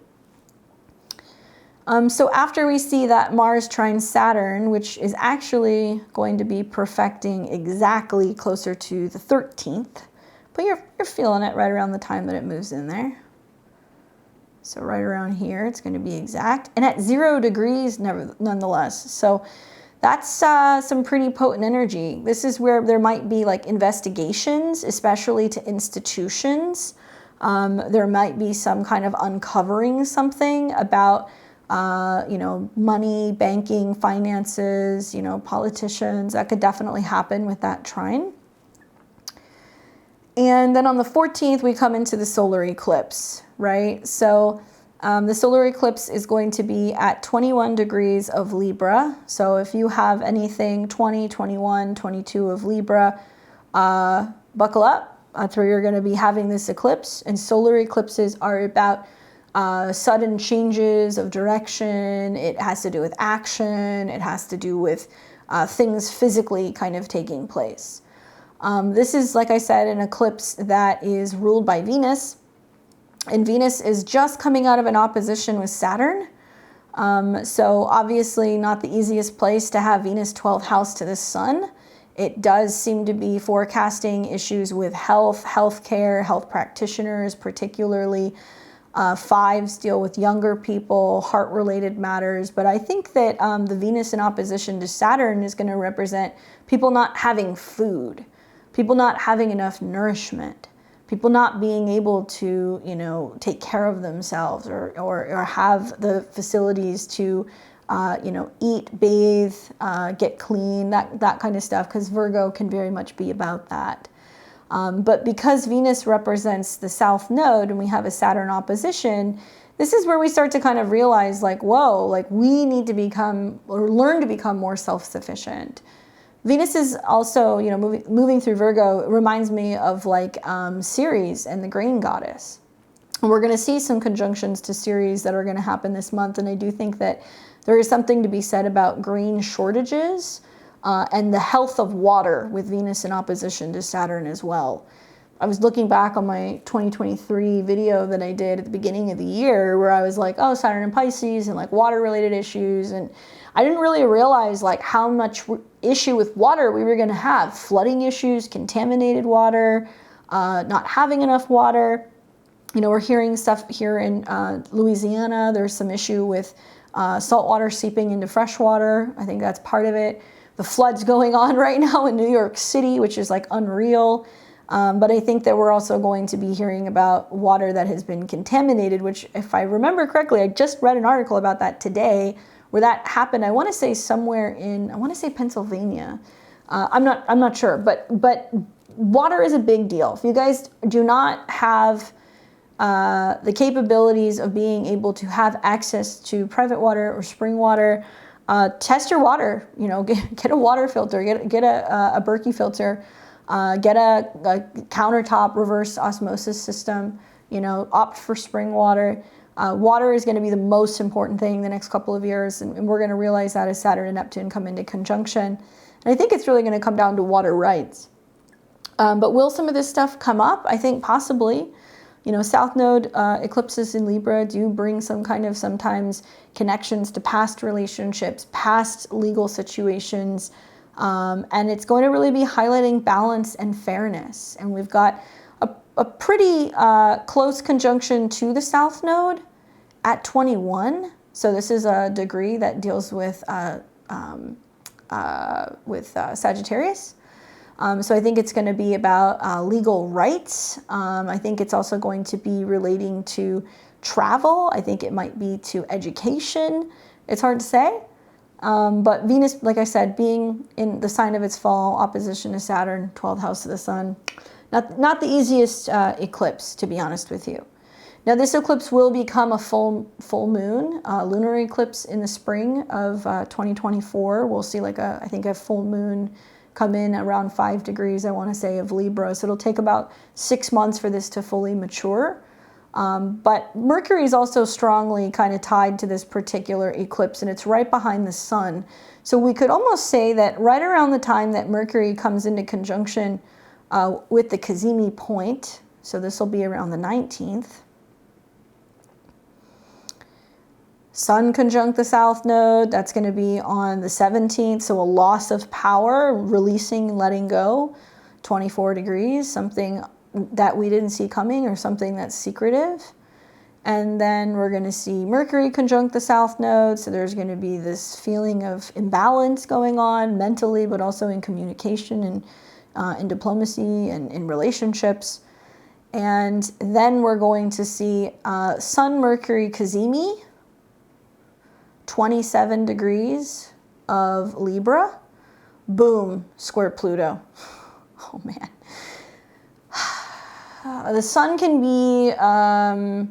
So after we see that Mars trine Saturn, which is actually going to be perfecting exactly closer to the 13th, but you're feeling it right around the time that it moves in there. So right around here, it's going to be exact. And at 0 degrees, nonetheless. So that's some pretty potent energy. This is where there might be like investigations, especially to institutions. There might be some kind of uncovering something about, money, banking, finances, politicians. That could definitely happen with that trine. And then on the 14th, we come into the solar eclipse, right? So the solar eclipse is going to be at 21 degrees of Libra. So if you have anything 20, 21, 22 of Libra, buckle up. That's where you're going to be having this eclipse. And solar eclipses are about sudden changes of direction. It has to do with action. It has to do with things physically kind of taking place. This is, like I said, an eclipse that is ruled by Venus, and Venus is just coming out of an opposition with Saturn. So obviously not the easiest place to have Venus 12th house to the sun. It does seem to be forecasting issues with healthcare, health practitioners, particularly fives deal with younger people, heart-related matters. But I think that the Venus in opposition to Saturn is going to represent people not having food, people not having enough nourishment, people not being able to, take care of themselves or have the facilities to, eat, bathe, get clean, that kind of stuff, because Virgo can very much be about that. But because Venus represents the South Node and we have a Saturn opposition, this is where we start to kind of realize we need to become or learn to become more self-sufficient. Venus is also, moving through Virgo reminds me of Ceres and the grain goddess. We're going to see some conjunctions to Ceres that are going to happen this month, and I do think that there is something to be said about grain shortages and the health of water with Venus in opposition to Saturn as well. I was looking back on my 2023 video that I did at the beginning of the year where I was like, oh, Saturn and Pisces and like water related issues, and I didn't really realize like how much issue with water we were going to have. Flooding issues, contaminated water, not having enough water. You know, we're hearing stuff here in Louisiana. There's some issue with salt water seeping into fresh water. I think that's part of it. The floods going on right now in New York City, which is like unreal. But I think that we're also going to be hearing about water that has been contaminated, which if I remember correctly, I just read an article about that today where that happened. I want to say somewhere in, I want to say Pennsylvania. I'm not sure, but water is a big deal. If you guys do not have the capabilities of being able to have access to private water or spring water, test your water. You know, get a water filter, get a Berkey filter, get a countertop reverse osmosis system. You know, opt for spring water. Water is going to be the most important thing the next couple of years, and we're going to realize that as Saturn and Neptune come into conjunction. And I think it's really going to come down to water rights. But will some of this stuff come up? I think possibly. You know, South Node eclipses in Libra do bring some kind of sometimes connections to past relationships, past legal situations, and it's going to really be highlighting balance and fairness. And we've got a pretty close conjunction to the South Node at 21. So this is a degree that deals with Sagittarius. So I think it's going to be about legal rights. I think it's also going to be relating to travel. I think it might be to education. It's hard to say. But Venus, like I said, being in the sign of its fall, opposition to Saturn, 12th house of the sun, not the easiest eclipse, to be honest with you. Now this eclipse will become a full moon, lunar eclipse in the spring of 2024. We'll see like I think a full moon come in around 5 degrees, I want to say, of Libra. So it'll take about 6 months for this to fully mature. But Mercury is also strongly kind of tied to this particular eclipse, and it's right behind the sun. So we could almost say that right around the time that Mercury comes into conjunction with the Cazimi point, so this will be around the 19th, Sun conjunct the South Node, that's going to be on the 17th, so a loss of power, releasing, letting go, 24 degrees, something that we didn't see coming or something that's secretive. And then we're going to see Mercury conjunct the South Node, so there's going to be this feeling of imbalance going on mentally, but also in communication and in diplomacy and in relationships. And then we're going to see Sun, Mercury, Cazimi, 27 degrees of Libra, boom, square Pluto. Oh man. The sun can be a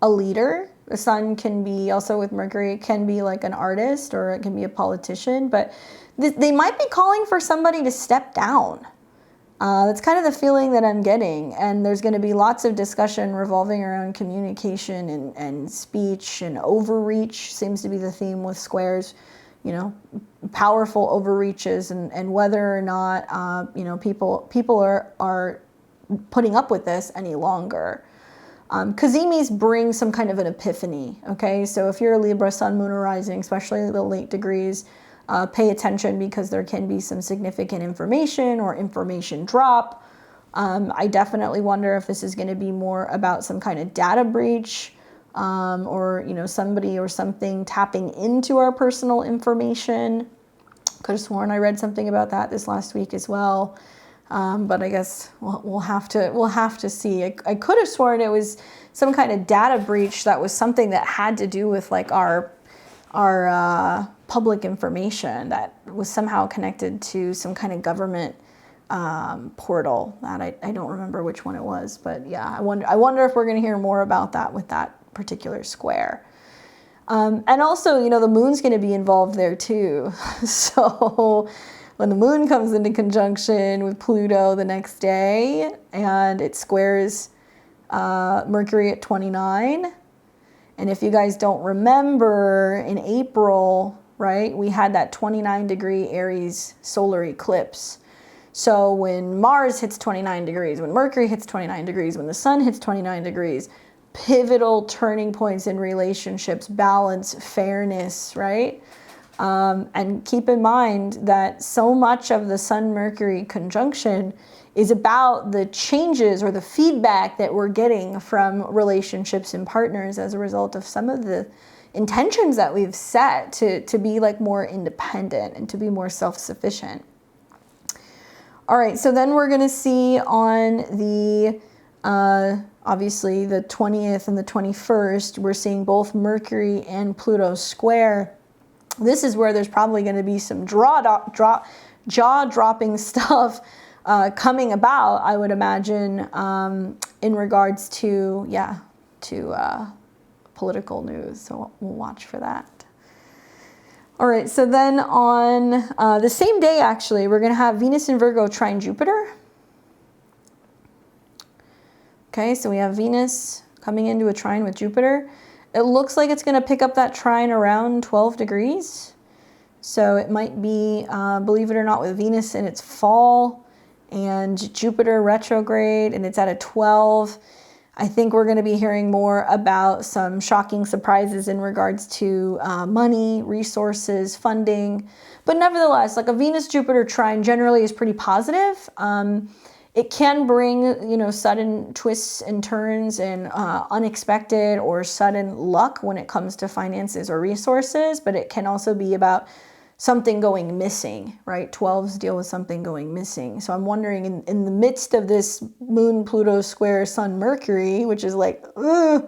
leader. The sun can be also with Mercury, it can be like an artist or it can be a politician, but they might be calling for somebody to step down. That's kind of the feeling that I'm getting. And there's going to be lots of discussion revolving around communication and speech, and overreach seems to be the theme with squares, you know, powerful overreaches, and whether or not, you know, people are putting up with this any longer. Cazimis bring some kind of an epiphany, okay? So if you're a Libra, Sun, Moon, or Rising, especially the late degrees, pay attention because there can be some significant information or information drop. I definitely wonder if this is going to be more about some kind of data breach, or, you know, somebody or something tapping into our personal information. Could have sworn I read something about that this last week as well. But I guess we'll have to see. I could have sworn it was some kind of data breach that was something that had to do with like our public information that was somehow connected to some kind of government portal that I don't remember which one it was, but yeah, I wonder if we're going to hear more about that with that particular square. And also, you know, the moon's going to be involved there too. So when the moon comes into conjunction with Pluto the next day and it squares Mercury at 29. And if you guys don't remember, in April, right, we had that 29-degree Aries solar eclipse. So when Mars hits 29 degrees, when Mercury hits 29 degrees, when the sun hits 29 degrees, pivotal turning points in relationships, balance, fairness, right? And keep in mind that so much of the Sun-Mercury conjunction is about the changes or the feedback that we're getting from relationships and partners as a result of some of the intentions that we've set to be like more independent and to be more self-sufficient. All right, so then we're going to see on the, obviously the 20th and the 21st, we're seeing both Mercury and Pluto square. This is where there's probably going to be some jaw-dropping stuff coming about, I would imagine, in regards to, political news. So we'll watch for that. All right, so then on the same day, actually, we're going to have Venus in Virgo trine Jupiter. Okay, so we have Venus coming into a trine with Jupiter. It looks like it's going to pick up that trine around 12 degrees. So it might be, believe it or not, with Venus in its fall and Jupiter retrograde, and it's at a 12. I think we're going to be hearing more about some shocking surprises in regards to money, resources, funding. But nevertheless, like a Venus-Jupiter trine generally is pretty positive. It can bring, sudden twists and turns and unexpected or sudden luck when it comes to finances or resources, but it can also be about something going missing, right? 12s deal with something going missing. So I'm wondering in the midst of this Moon, Pluto square, Sun, Mercury, which is like, we're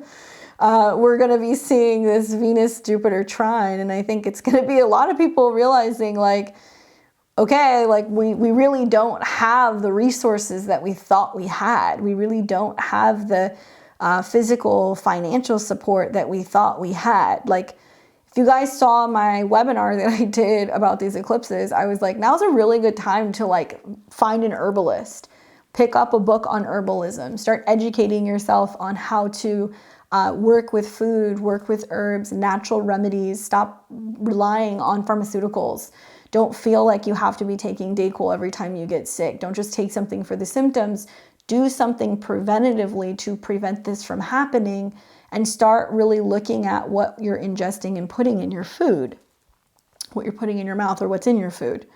going to be seeing this Venus, Jupiter trine. And I think it's going to be a lot of people realizing like, okay, like we really don't have the resources that we thought we had. We really don't have the physical, financial support that we thought we had. Like, if you guys saw my webinar that I did about these eclipses, I was like, now's a really good time to like find an herbalist, pick up a book on herbalism, start educating yourself on how to work with food, work with herbs, natural remedies, stop relying on pharmaceuticals. Don't feel like you have to be taking Dayquil every time you get sick. Don't just take something for the symptoms. Do something preventatively to prevent this from happening, and start really looking at what you're ingesting and putting in your food, what you're putting in your mouth or what's in your food.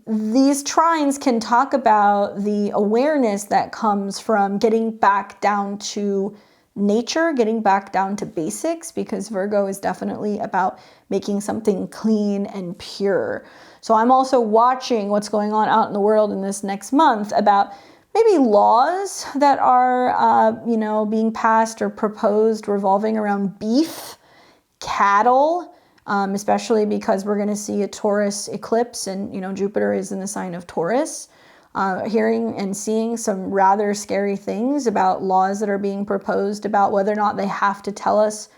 These trines can talk about the awareness that comes from getting back down to nature, getting back down to basics, because Virgo is definitely about making something clean and pure. So I'm also watching what's going on out in the world in this next month about maybe laws that are, being passed or proposed revolving around beef, cattle, especially because we're going to see a Taurus eclipse and, Jupiter is in the sign of Taurus. Hearing and seeing some rather scary things about laws that are being proposed about whether or not they have to tell us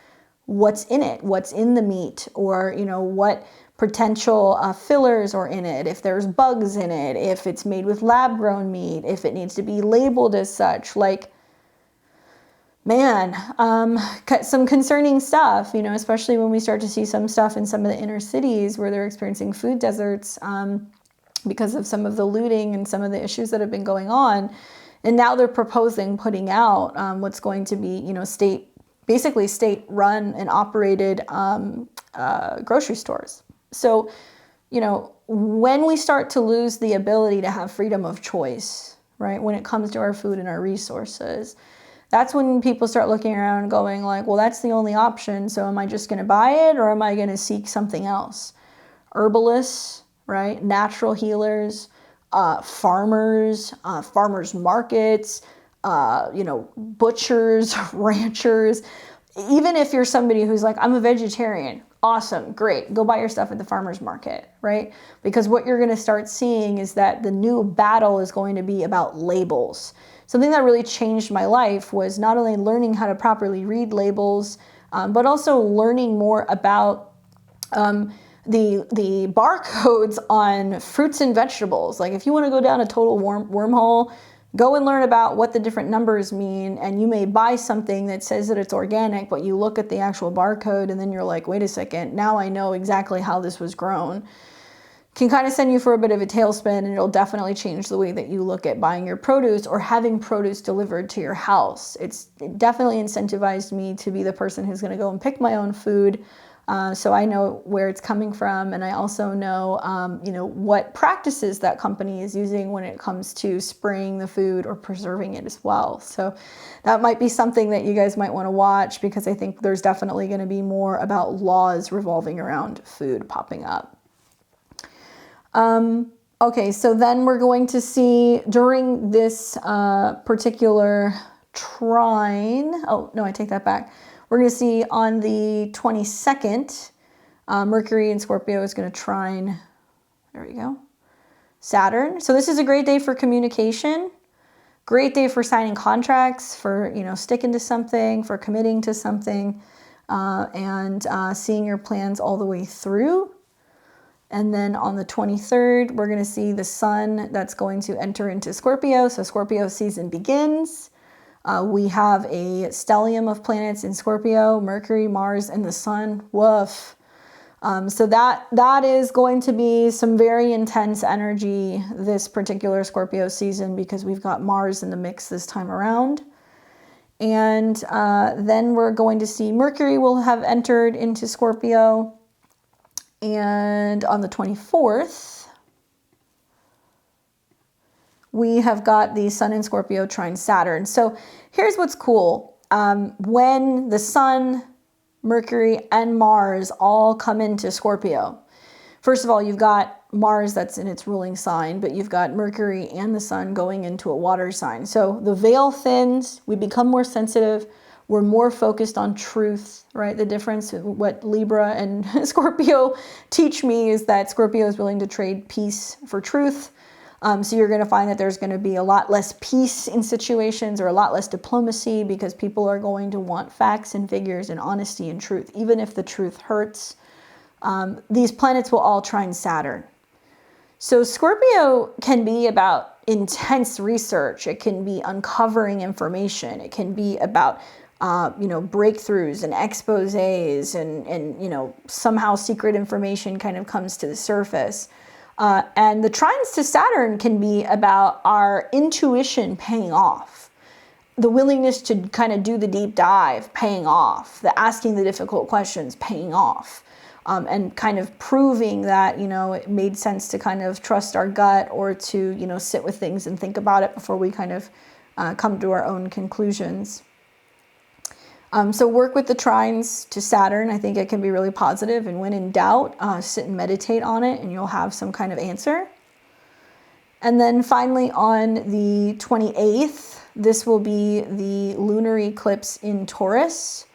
what's in it, what's in the meat, or, what potential fillers are in it, if there's bugs in it, if it's made with lab-grown meat, if it needs to be labeled as such. Like, man, some concerning stuff, especially when we start to see some stuff in some of the inner cities where they're experiencing food deserts because of some of the looting and some of the issues that have been going on. And now they're proposing putting out what's going to be, state-run and operated grocery stores. So, when we start to lose the ability to have freedom of choice, right, when it comes to our food and our resources, that's when people start looking around and going like, well, that's the only option. So am I just going to buy it, or am I going to seek something else? Herbalists, right, natural healers, farmers, farmers markets, butchers, ranchers. Even if you're somebody who's like, I'm a vegetarian, awesome, great, go buy your stuff at the farmer's market, right? Because what you're going to start seeing is that the new battle is going to be about labels. Something that really changed my life was not only learning how to properly read labels, but also learning more about the barcodes on fruits and vegetables. Like if you want to go down a total wormhole, Go and learn about what the different numbers mean, and you may buy something that says that it's organic, but you look at the actual barcode and then you're like, wait a second, now I know exactly how this was grown. Can kind of send you for a bit of a tailspin, and it'll definitely change the way that you look at buying your produce or having produce delivered to your house. It definitely incentivized me to be the person who's going to go and pick my own food. So I know where it's coming from, and I also know, what practices that company is using when it comes to spraying the food or preserving it as well. So that might be something that you guys might want to watch, because I think there's definitely going to be more about laws revolving around food popping up. Okay, so then we're going to see during this particular trine, oh no, I take that back. We're going to see on the 22nd, Mercury in Scorpio is going to trine, there we go, Saturn. So this is a great day for communication, great day for signing contracts, for, sticking to something, for committing to something, and seeing your plans all the way through. And then on the 23rd, we're going to see the sun that's going to enter into Scorpio. So Scorpio season begins. We have a stellium of planets in Scorpio, Mercury, Mars, and the sun. Woof. So that is going to be some very intense energy this particular Scorpio season, because we've got Mars in the mix this time around. And then we're going to see Mercury will have entered into Scorpio. And on the 24th, we have got the sun in Scorpio trine Saturn. So here's what's cool. When the sun, Mercury, and Mars all come into Scorpio, first of all, you've got Mars that's in its ruling sign, but you've got Mercury and the sun going into a water sign. So the veil thins, we become more sensitive, we're more focused on truth, right? The difference, what Libra and Scorpio teach me, is that Scorpio is willing to trade peace for truth. So you're going to find that there's going to be a lot less peace in situations, or a lot less diplomacy, because people are going to want facts and figures and honesty and truth, even if the truth hurts. These planets will all trine Saturn. So Scorpio can be about intense research. It can be uncovering information. It can be about breakthroughs and exposés, and somehow secret information kind of comes to the surface. And the trines to Saturn can be about our intuition paying off, the willingness to kind of do the deep dive paying off, the asking the difficult questions paying off, and kind of proving that, it made sense to kind of trust our gut, or to, sit with things and think about it before we kind of come to our own conclusions. So work with the trines to Saturn. I think it can be really positive, and when in doubt, sit and meditate on it, and you'll have some kind of answer. And then finally on the 28th, this will be the lunar eclipse in Taurus.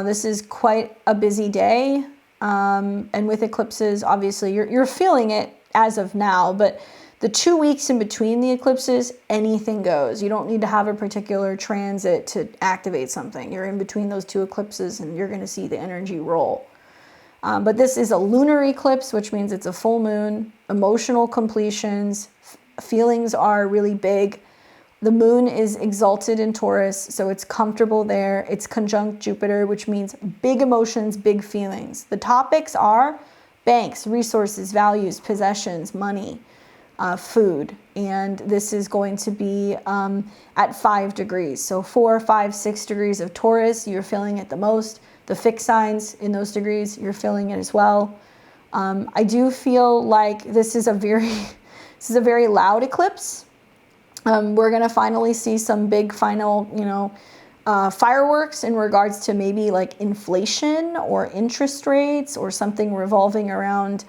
This is quite a busy day, and with eclipses, obviously you're feeling it as of now, but the 2 weeks in between the eclipses, anything goes. You don't need to have a particular transit to activate something. You're in between those two eclipses, and you're going to see the energy roll. But this is a lunar eclipse, which means it's a full moon, emotional completions, feelings are really big. The moon is exalted in Taurus, so it's comfortable there. It's conjunct Jupiter, which means big emotions, big feelings. The topics are banks, resources, values, possessions, money, food, and this is going to be at 5 degrees. So 4, 5, 6 degrees of Taurus, you're feeling it the most. The fixed signs in those degrees, you're feeling it as well. I do feel like this is a very loud eclipse. We're going to finally see some big final, fireworks in regards to maybe like inflation or interest rates, or something revolving around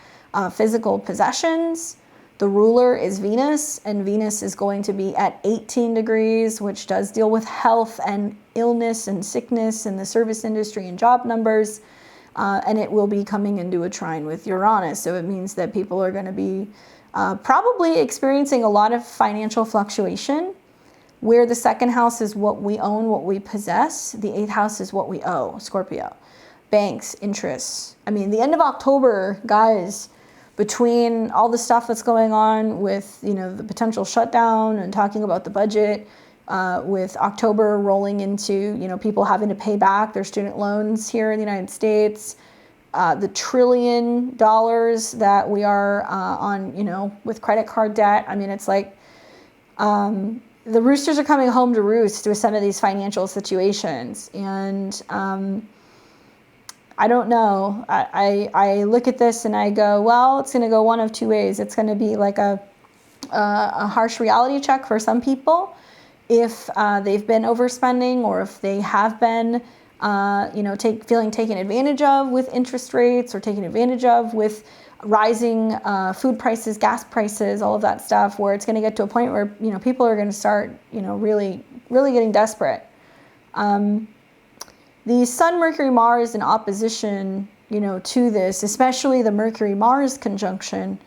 physical possessions. The ruler is Venus, and Venus is going to be at 18 degrees, which does deal with health and illness and sickness in the service industry and job numbers. And it will be coming into a trine with Uranus. So it means that people are going to be probably experiencing a lot of financial fluctuation, where the second house is what we own, what we possess. The 8th house is what we owe, Scorpio. Banks, interests. I mean, the end of October, guys, between all the stuff that's going on with, you know, the potential shutdown and talking about the budget, with October rolling into, you know, people having to pay back their student loans here in the United States, the $1 trillion that we are on, you know, with credit card debt. I mean, it's like the roosters are coming home to roost with some of these financial situations. And I don't know. I look at this and I go, well, it's going to go one of two ways. It's going to be like a harsh reality check for some people if they've been overspending, or if they have been, you know, feeling taken advantage of with interest rates, or taken advantage of with rising food prices, gas prices, all of that stuff, where it's going to get to a point where, you know, people are going to start, you know, really getting desperate. The Sun, Mercury, Mars in opposition, you know, to this, especially the Mercury-Mars conjunction,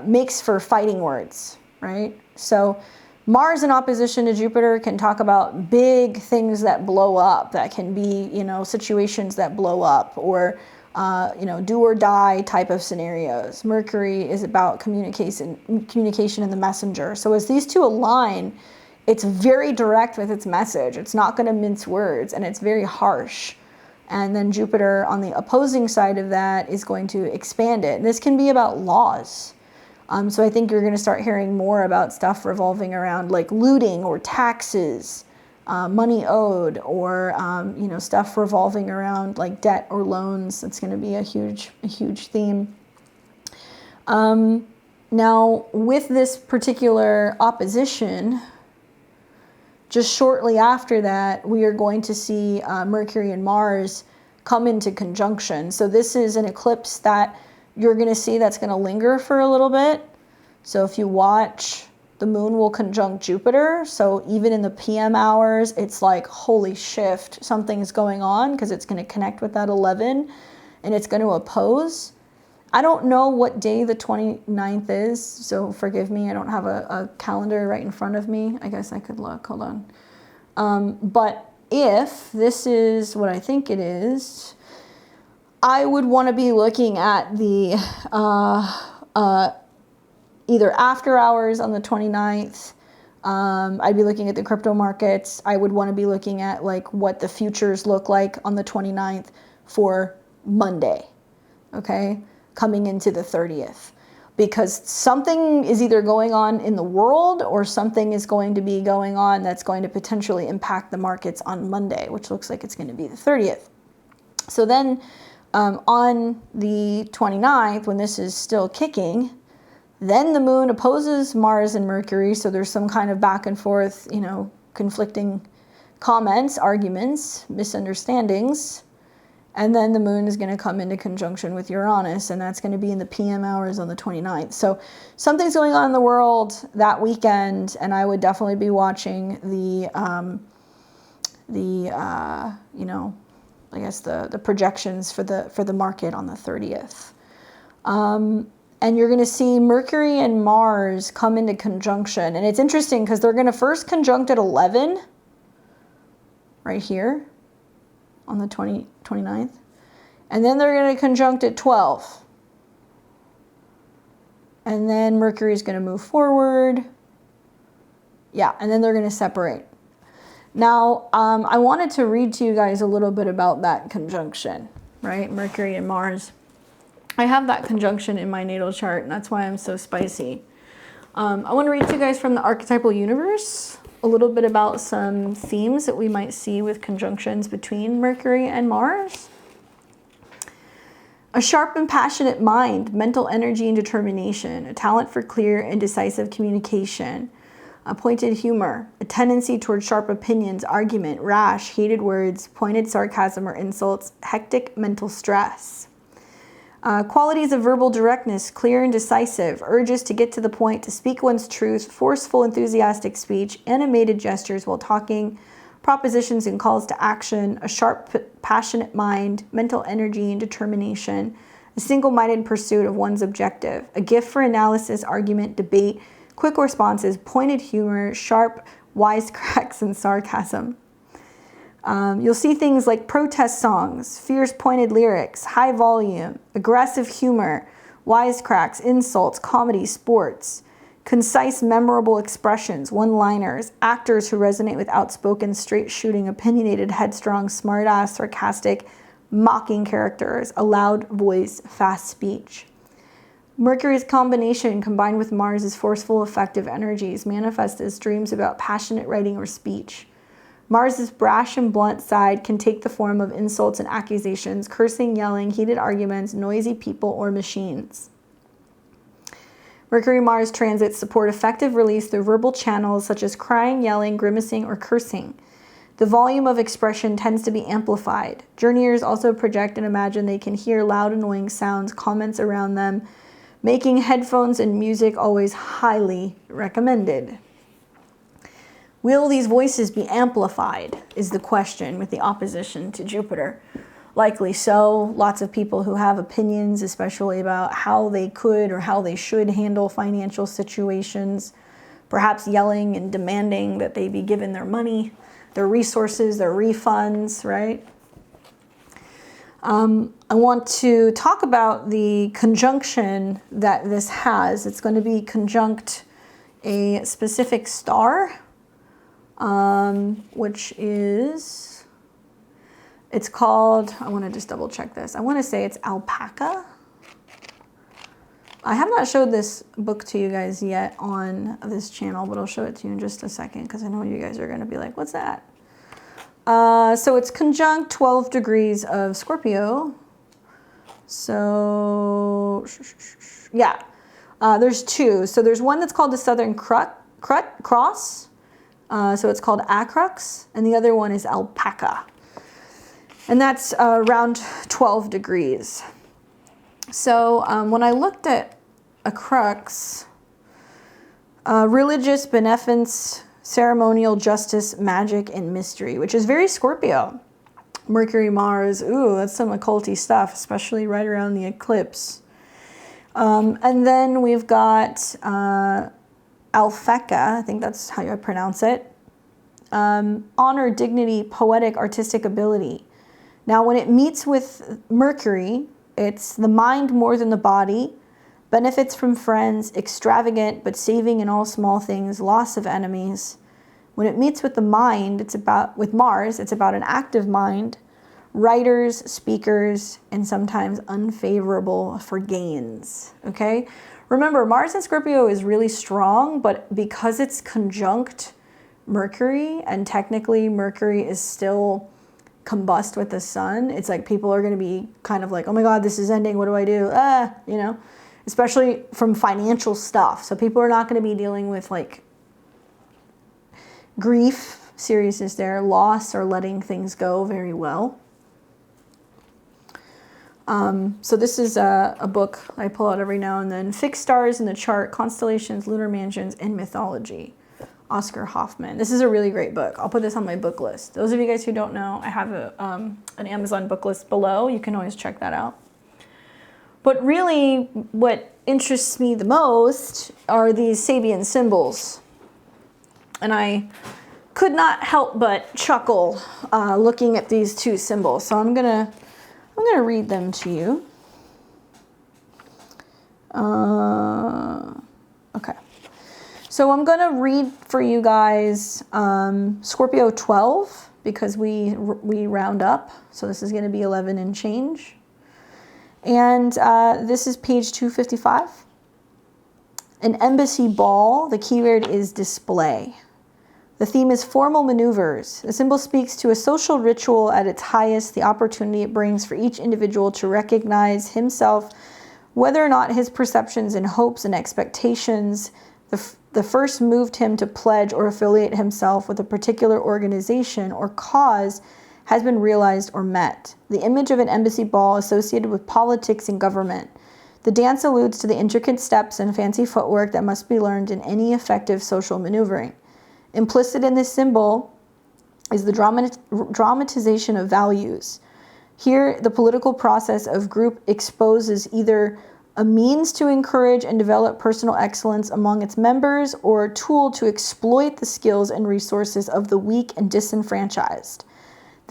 makes for fighting words, right? So Mars in opposition to Jupiter can talk about big things that blow up, that can be, you know, situations that blow up, or, you know, do or die type of scenarios. Mercury is about communication in the messenger. So as these two align, it's very direct with its message. It's not going to mince words, and it's very harsh. And then Jupiter on the opposing side of that is going to expand it. And this can be about laws. So I think you're going to start hearing more about stuff revolving around like looting or taxes, money owed, or you know, stuff revolving around like debt or loans. That's going to be a huge theme. Now, with this particular opposition, just shortly after that, we are going to see Mercury and Mars come into conjunction. So this is an eclipse that you're going to see that's going to linger for a little bit. So if you watch, the moon will conjunct Jupiter. So even in the PM hours, it's like, holy shift, something's going on, because it's going to connect with that 11 and it's going to oppose. I don't know what day the 29th is, so forgive me. I don't have a calendar right in front of me. I guess I could look. Hold on. But if this is what I think it is, I would want to be looking at the either after hours on the 29th. I'd be looking at the crypto markets. I would want to be looking at like what the futures look like on the 29th for Monday. Okay? Coming into the 30th, because something is either going on in the world, or something is going to be going on that's going to potentially impact the markets on Monday, which looks like it's going to be the 30th. So then on the 29th, when this is still kicking, then the moon opposes Mars and Mercury. So there's some kind of back and forth, you know, conflicting comments, arguments, misunderstandings. And then the moon is going to come into conjunction with Uranus, and that's going to be in the PM hours on the 29th. So something's going on in the world that weekend, and I would definitely be watching the you know, I guess the projections for the market on the 30th. And you're going to see Mercury and Mars come into conjunction. And it's interesting because they're going to first conjunct at 11 right here on the 29th. And then they're going to conjunct at 12. And then Mercury is going to move forward. Yeah, and then they're going to separate. Now, I wanted to read to you guys a little bit about that conjunction, right? Mercury and Mars. I have that conjunction in my natal chart, and that's why I'm so spicy. I want to read to you guys from the archetypal universe a little bit about some themes that we might see with conjunctions between Mercury and Mars. A sharp and passionate mind, mental energy and determination, a talent for clear and decisive communication, a pointed humor, a tendency toward sharp opinions, argument, rash, hated words, pointed sarcasm or insults, hectic mental stress. Qualities of verbal directness, clear and decisive, urges to get to the point, to speak one's truth, forceful, enthusiastic speech, animated gestures while talking, propositions and calls to action, a sharp, passionate mind, mental energy and determination, a single-minded pursuit of one's objective, a gift for analysis, argument, debate, quick responses, pointed humor, sharp wisecracks and sarcasm. You'll see things like protest songs, fierce pointed lyrics, high volume, aggressive humor, wisecracks, insults, comedy, sports, concise, memorable expressions, one-liners, actors who resonate with outspoken, straight-shooting, opinionated, headstrong, smart-ass, sarcastic, mocking characters, a loud voice, fast speech. Mercury's combination combined with Mars' forceful, effective energies manifest as dreams about passionate writing or speech. Mars' brash and blunt side can take the form of insults and accusations, cursing, yelling, heated arguments, noisy people, or machines. Mercury-Mars transits support effective release through verbal channels such as crying, yelling, grimacing, or cursing. The volume of expression tends to be amplified. Journeyers also project and imagine they can hear loud, annoying sounds, comments around them, making headphones and music always highly recommended. Will these voices be amplified, is the question with the opposition to Jupiter. Likely so. Lots of people who have opinions, especially about how they could or how they should handle financial situations, perhaps yelling and demanding that they be given their money, their resources, their refunds, right? I want to talk about the conjunction that this has. It's going to be conjunct a specific star, which is, it's called, I want to just double check this. I want to say it's alpaca. I have not showed this book to you guys yet on this channel, but I'll show it to you in just a second because I know you guys are going to be like, what's that? So it's conjunct 12 degrees of Scorpio. So, yeah, there's two. So there's one that's called the Southern Cross. So it's called Acrux, and the other one is alpaca. And that's around 12 degrees. So when I looked at a crux, religious beneficence, ceremonial justice, magic, and mystery, which is very Scorpio. Mercury, Mars, ooh, that's some occulty stuff, especially right around the eclipse. And then we've got alphaca, I think that's how you pronounce it. Honor, dignity, poetic, artistic ability. Now, when it meets with Mercury, it's the mind more than the body, benefits from friends, extravagant but saving in all small things, loss of enemies. When it meets with the mind, with Mars, it's about an active mind, writers, speakers, and sometimes unfavorable for gains, okay? Remember, Mars in Scorpio is really strong, but because it's conjunct Mercury, and technically Mercury is still combust with the sun, it's like people are going to be kind of like, oh my God, this is ending. What do I do? You know, especially from financial stuff. So people are not going to be dealing with like grief, seriousness there, loss, or letting things go very well. So this is a book I pull out every now and then. Fixed Stars in the Chart, Constellations, Lunar Mansions, and Mythology. Oscar Hoffman. This is a really great book. I'll put this on my book list. Those of you guys who don't know, I have an Amazon book list below. You can always check that out. But really, what interests me the most are these Sabian symbols. And I could not help but chuckle looking at these two symbols. So I'm gonna read them to you. Okay. So I'm going to read for you guys Scorpio 12 because we round up. So this is going to be 11 and change. And this is page 255. An embassy ball. The keyword is display. The theme is formal maneuvers. The symbol speaks to a social ritual at its highest, the opportunity it brings for each individual to recognize himself, whether or not his perceptions and hopes and expectations the first moved him to pledge or affiliate himself with a particular organization or cause has been realized or met. The image of an embassy ball associated with politics and government. The dance alludes to the intricate steps and fancy footwork that must be learned in any effective social maneuvering. Implicit in this symbol is the dramatization of values. Here, the political process of group exposes either a means to encourage and develop personal excellence among its members, or a tool to exploit the skills and resources of the weak and disenfranchised.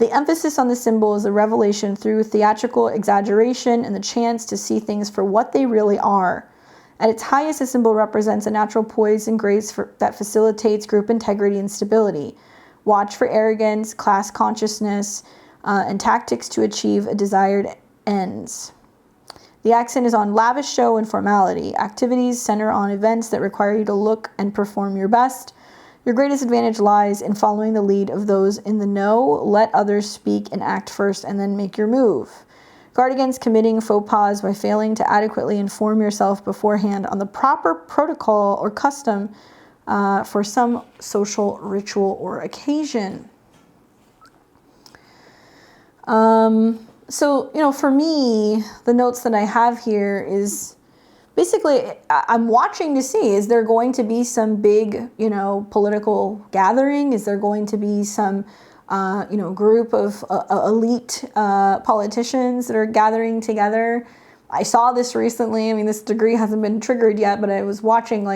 The emphasis on the symbol is a revelation through theatrical exaggeration and the chance to see things for what they really are. At its highest, the symbol represents a natural poise and grace that facilitates group integrity and stability. Watch for arrogance, class consciousness, and tactics to achieve a desired ends. The accent is on lavish show and formality. Activities center on events that require you to look and perform your best. Your greatest advantage lies in following the lead of those in the know. Let others speak and act first and then make your move. Guard against committing faux pas by failing to adequately inform yourself beforehand on the proper protocol or custom for some social ritual or occasion. So, for me, the notes that I have here is basically, I'm watching to see, is there going to be some big, political gathering? Is there going to be some, group of elite politicians that are gathering together? I saw this recently. I mean, this degree hasn't been triggered yet, but I was watching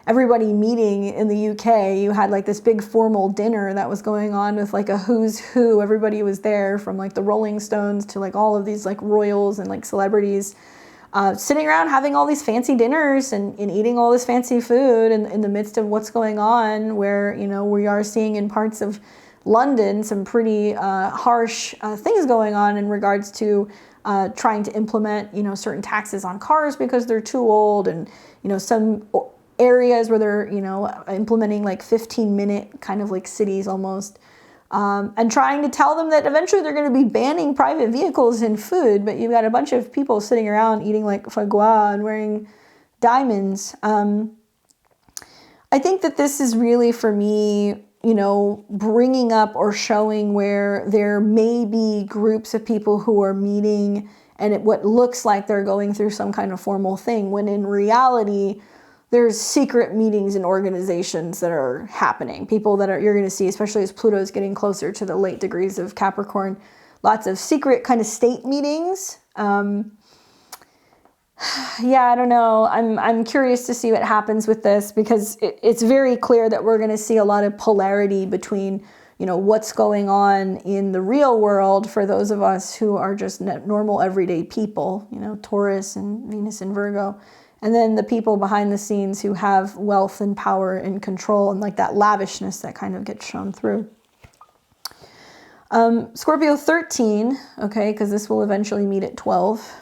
everybody meeting in the UK. You had this big formal dinner that was going on with a who's who. Everybody was there, from the Rolling Stones to all of these royals and celebrities, sitting around having all these fancy dinners and eating all this fancy food in the midst of what's going on, where we are seeing in parts of London some pretty harsh things going on in regards to trying to implement certain taxes on cars because they're too old, and some areas where they're implementing 15-minute kind of cities almost, and trying to tell them that eventually they're going to be banning private vehicles and food, but you've got a bunch of people sitting around eating foie gras and wearing diamonds. I think that this is really, for me, bringing up or showing where there may be groups of people who are meeting and what looks like they're going through some kind of formal thing, when in reality, there's secret meetings and organizations that are happening. People that you're going to see, especially as Pluto is getting closer to the late degrees of Capricorn, lots of secret kind of state meetings. I don't know. I'm curious to see what happens with this, because it's very clear that we're going to see a lot of polarity between, what's going on in the real world for those of us who are just normal everyday people, Taurus and Venus and Virgo, and then the people behind the scenes who have wealth and power and control and that lavishness that kind of gets shown through. Scorpio 13, okay, because this will eventually meet at 12,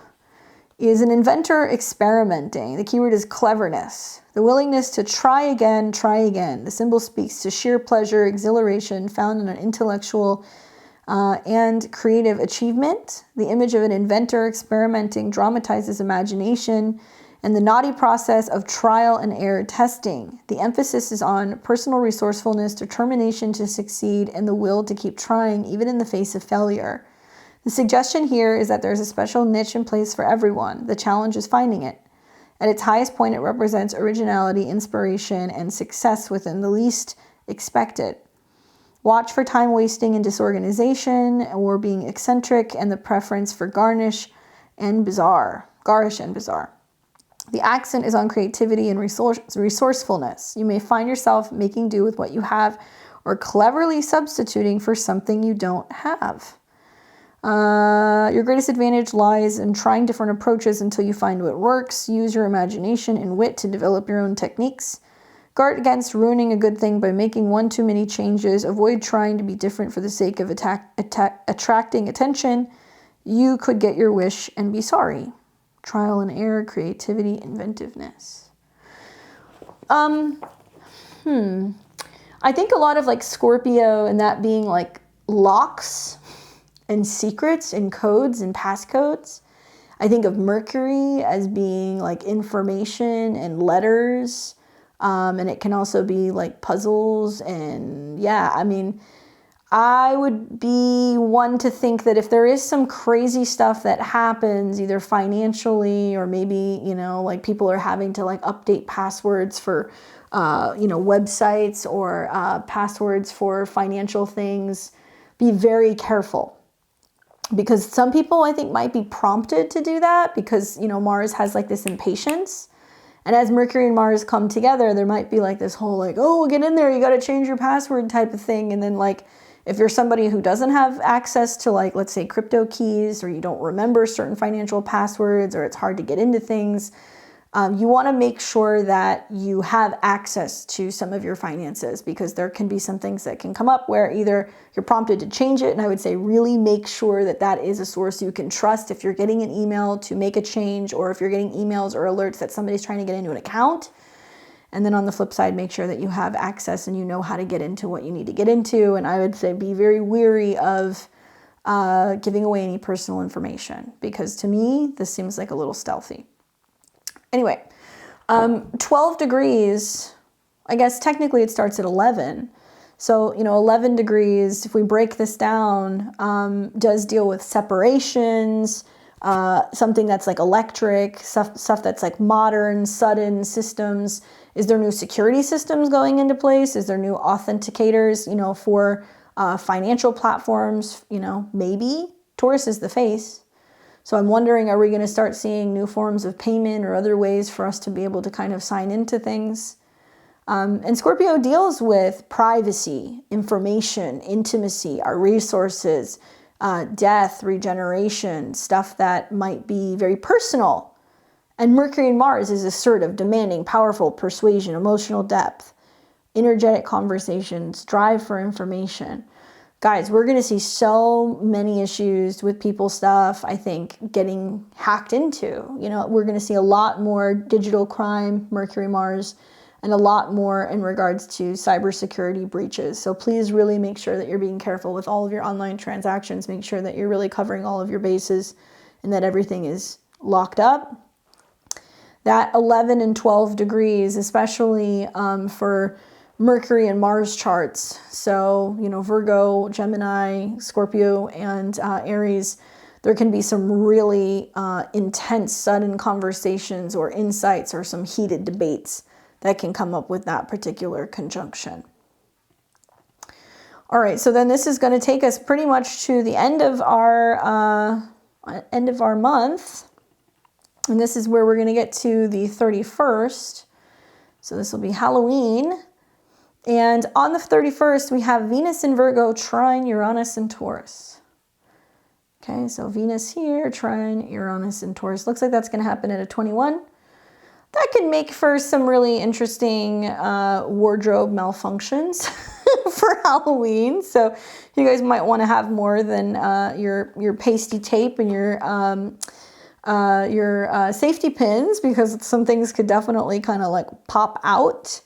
is an inventor experimenting. The keyword is cleverness. The willingness to try again, try again. The symbol speaks to sheer pleasure, exhilaration found in an intellectual and creative achievement. The image of an inventor experimenting dramatizes imagination and the knotty process of trial and error testing. The emphasis is on personal resourcefulness, determination to succeed, and the will to keep trying even in the face of failure. The suggestion here is that there's a special niche in place for everyone. The challenge is finding it. At its highest point, it represents originality, inspiration, and success within the least expected. Watch for time wasting and disorganization, or being eccentric, and the preference for garish and bizarre. The accent is on creativity and resourcefulness. You may find yourself making do with what you have, or cleverly substituting for something you don't have. Your greatest advantage lies in trying different approaches until you find what works. Use your imagination and wit to develop your own techniques. Guard against ruining a good thing by making one too many changes. Avoid trying to be different for the sake of attracting attention. You could get your wish and be sorry. Trial and error, creativity, inventiveness. I think a lot of Scorpio, and that being locks and secrets and codes and passcodes. I think of Mercury as being information and letters. And it can also be puzzles. And I would be one to think that if there is some crazy stuff that happens, either financially or maybe, people are having to update passwords for, websites or passwords for financial things, be very careful. Because some people, I think, might be prompted to do that because, Mars has this impatience. And as Mercury and Mars come together, there might be this whole oh, get in there, you got to change your password type of thing. And then If you're somebody who doesn't have access to, like, let's say crypto keys, or you don't remember certain financial passwords, or it's hard to get into things, you want to make sure that you have access to some of your finances, because there can be some things that can come up where either you're prompted to change it, and I would say really make sure that that is a source you can trust if you're getting an email to make a change, or if you're getting emails or alerts that somebody's trying to get into an account. And then on the flip side, make sure that you have access and you know how to get into what you need to get into. And I would say be very weary of giving away any personal information, because to me, this seems like a little stealthy. Anyway, 12 degrees, I guess technically it starts at 11. So, 11 degrees, if we break this down, does deal with separations, something that's like electric, stuff that's like modern, sudden systems. Is there new security systems going into place? Is there new authenticators, for financial platforms? Maybe. Taurus is the face. So I'm wondering, are we going to start seeing new forms of payment or other ways for us to be able to kind of sign into things? And Scorpio deals with privacy, information, intimacy, our resources, death, regeneration, stuff that might be very personal. And Mercury and Mars is assertive, demanding, powerful, persuasion, emotional depth, energetic conversations, drive for information. Guys, we're going to see so many issues with people stuff, I think, getting hacked into. We're going to see a lot more digital crime, Mercury, Mars, and a lot more in regards to cybersecurity breaches. So please really make sure that you're being careful with all of your online transactions. Make sure that you're really covering all of your bases and that everything is locked up. That 11 and 12 degrees, especially for Mercury and Mars charts. So, Virgo, Gemini, Scorpio, and Aries, there can be some really intense, sudden conversations or insights or some heated debates that can come up with that particular conjunction. All right, so then this is going to take us pretty much to the end of our month. And this is where we're going to get to the 31st. So this will be Halloween. And on the 31st, we have Venus in Virgo trine Uranus in Taurus. Okay, so Venus here, trine Uranus in Taurus. Looks like that's going to happen at a 21. That could make for some really interesting wardrobe malfunctions for Halloween. So you guys might want to have more than your pasty tape and your safety pins, because some things could definitely kind of like pop out.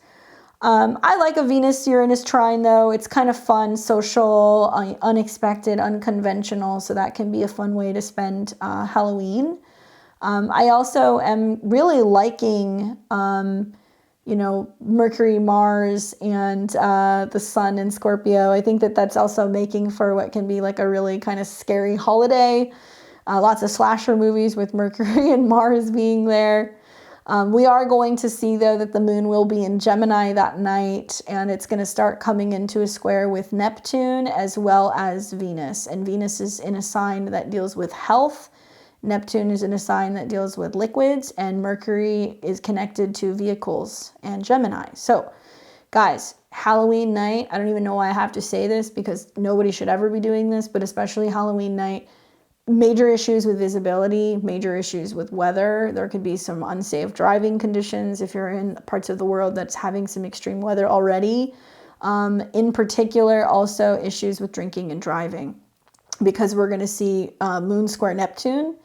I like a Venus-Uranus trine though. It's kind of fun, social, unexpected, unconventional. So that can be a fun way to spend Halloween. I also am really liking, Mercury, Mars, and the Sun in Scorpio. I think that that's also making for what can be like a really kind of scary holiday. Lots of slasher movies with Mercury and Mars being there. We are going to see, though, that the moon will be in Gemini that night, and it's going to start coming into a square with Neptune as well as Venus. And Venus is in a sign that deals with health. Neptune is in a sign that deals with liquids, and Mercury is connected to vehicles and Gemini. So, guys, Halloween night, I don't even know why I have to say this, because nobody should ever be doing this, but especially Halloween night, major issues with visibility, major issues with weather. There could be some unsafe driving conditions if you're in parts of the world that's having some extreme weather already. In particular, also issues with drinking and driving, because we're going to see moon square Neptune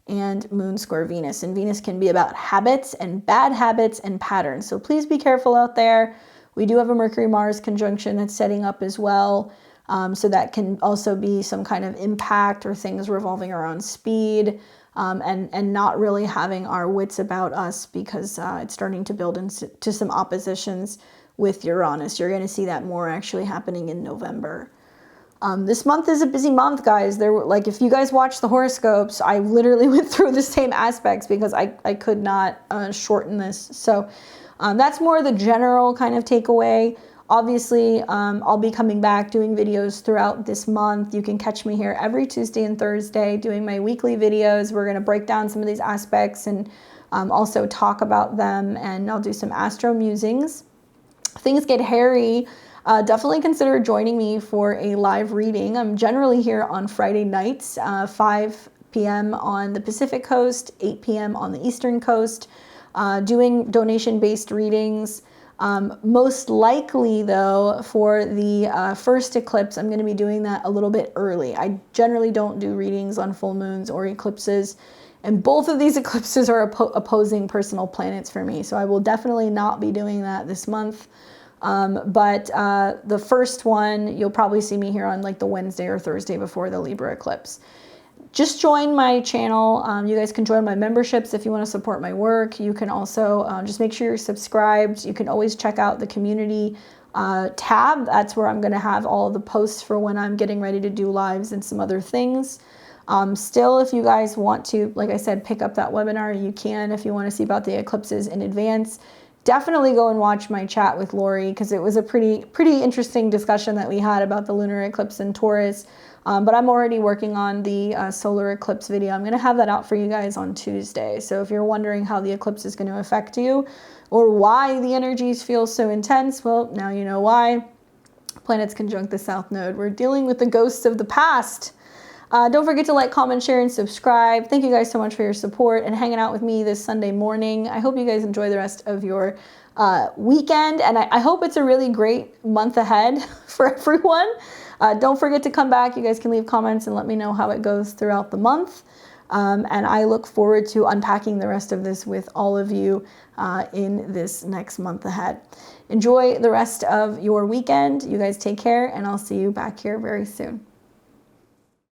and moon square Venus. And Venus can be about habits and bad habits and patterns. So please be careful out there. We do have a Mercury-Mars conjunction that's setting up as well. So that can also be some kind of impact or things revolving around speed, and not really having our wits about us, because it's starting to build into some oppositions with Uranus. You're going to see that more actually happening in November. This month is a busy month, guys. Like, if you guys watch the horoscopes, I literally went through the same aspects because I could not shorten this. So that's more the general kind of takeaway. Obviously, I'll be coming back doing videos throughout this month. You can catch me here every Tuesday and Thursday doing my weekly videos. We're going to break down some of these aspects and also talk about them, and I'll do some astro musings. Things get hairy definitely consider joining me for a live reading. I'm generally here on Friday nights, 5 p.m. on the Pacific Coast, 8 p.m. on the Eastern Coast, doing donation-based readings. Most likely, though, for the first eclipse, I'm going to be doing that a little bit early. I generally don't do readings on full moons or eclipses, and both of these eclipses are opposing personal planets for me, so I will definitely not be doing that this month. But the first one, you'll probably see me here on like the Wednesday or Thursday before the Libra eclipse. Just join my channel. You guys can join my memberships if you want to support my work. You can also just make sure you're subscribed. You can always check out the community tab. That's where I'm going to have all of the posts for when I'm getting ready to do lives and some other things. Still, if you guys want to, like I said, pick up that webinar, you can. If you want to see about the eclipses in advance, definitely go and watch my chat with Lori, because it was a pretty interesting discussion that we had about the lunar eclipse in Taurus. But I'm already working on the solar eclipse video. I'm going to have that out for you guys on Tuesday. So if you're wondering how the eclipse is going to affect you or why the energies feel so intense, well, now you know why. Planets conjunct the South Node. We're dealing with the ghosts of the past. Don't forget to like, comment, share, and subscribe. Thank you guys so much for your support and hanging out with me this Sunday morning. I hope you guys enjoy the rest of your weekend, and I hope it's a really great month ahead for everyone. Don't forget to come back. You guys can leave comments and let me know how it goes throughout the month. And I look forward to unpacking the rest of this with all of you in this next month ahead. Enjoy the rest of your weekend. You guys take care, and I'll see you back here very soon.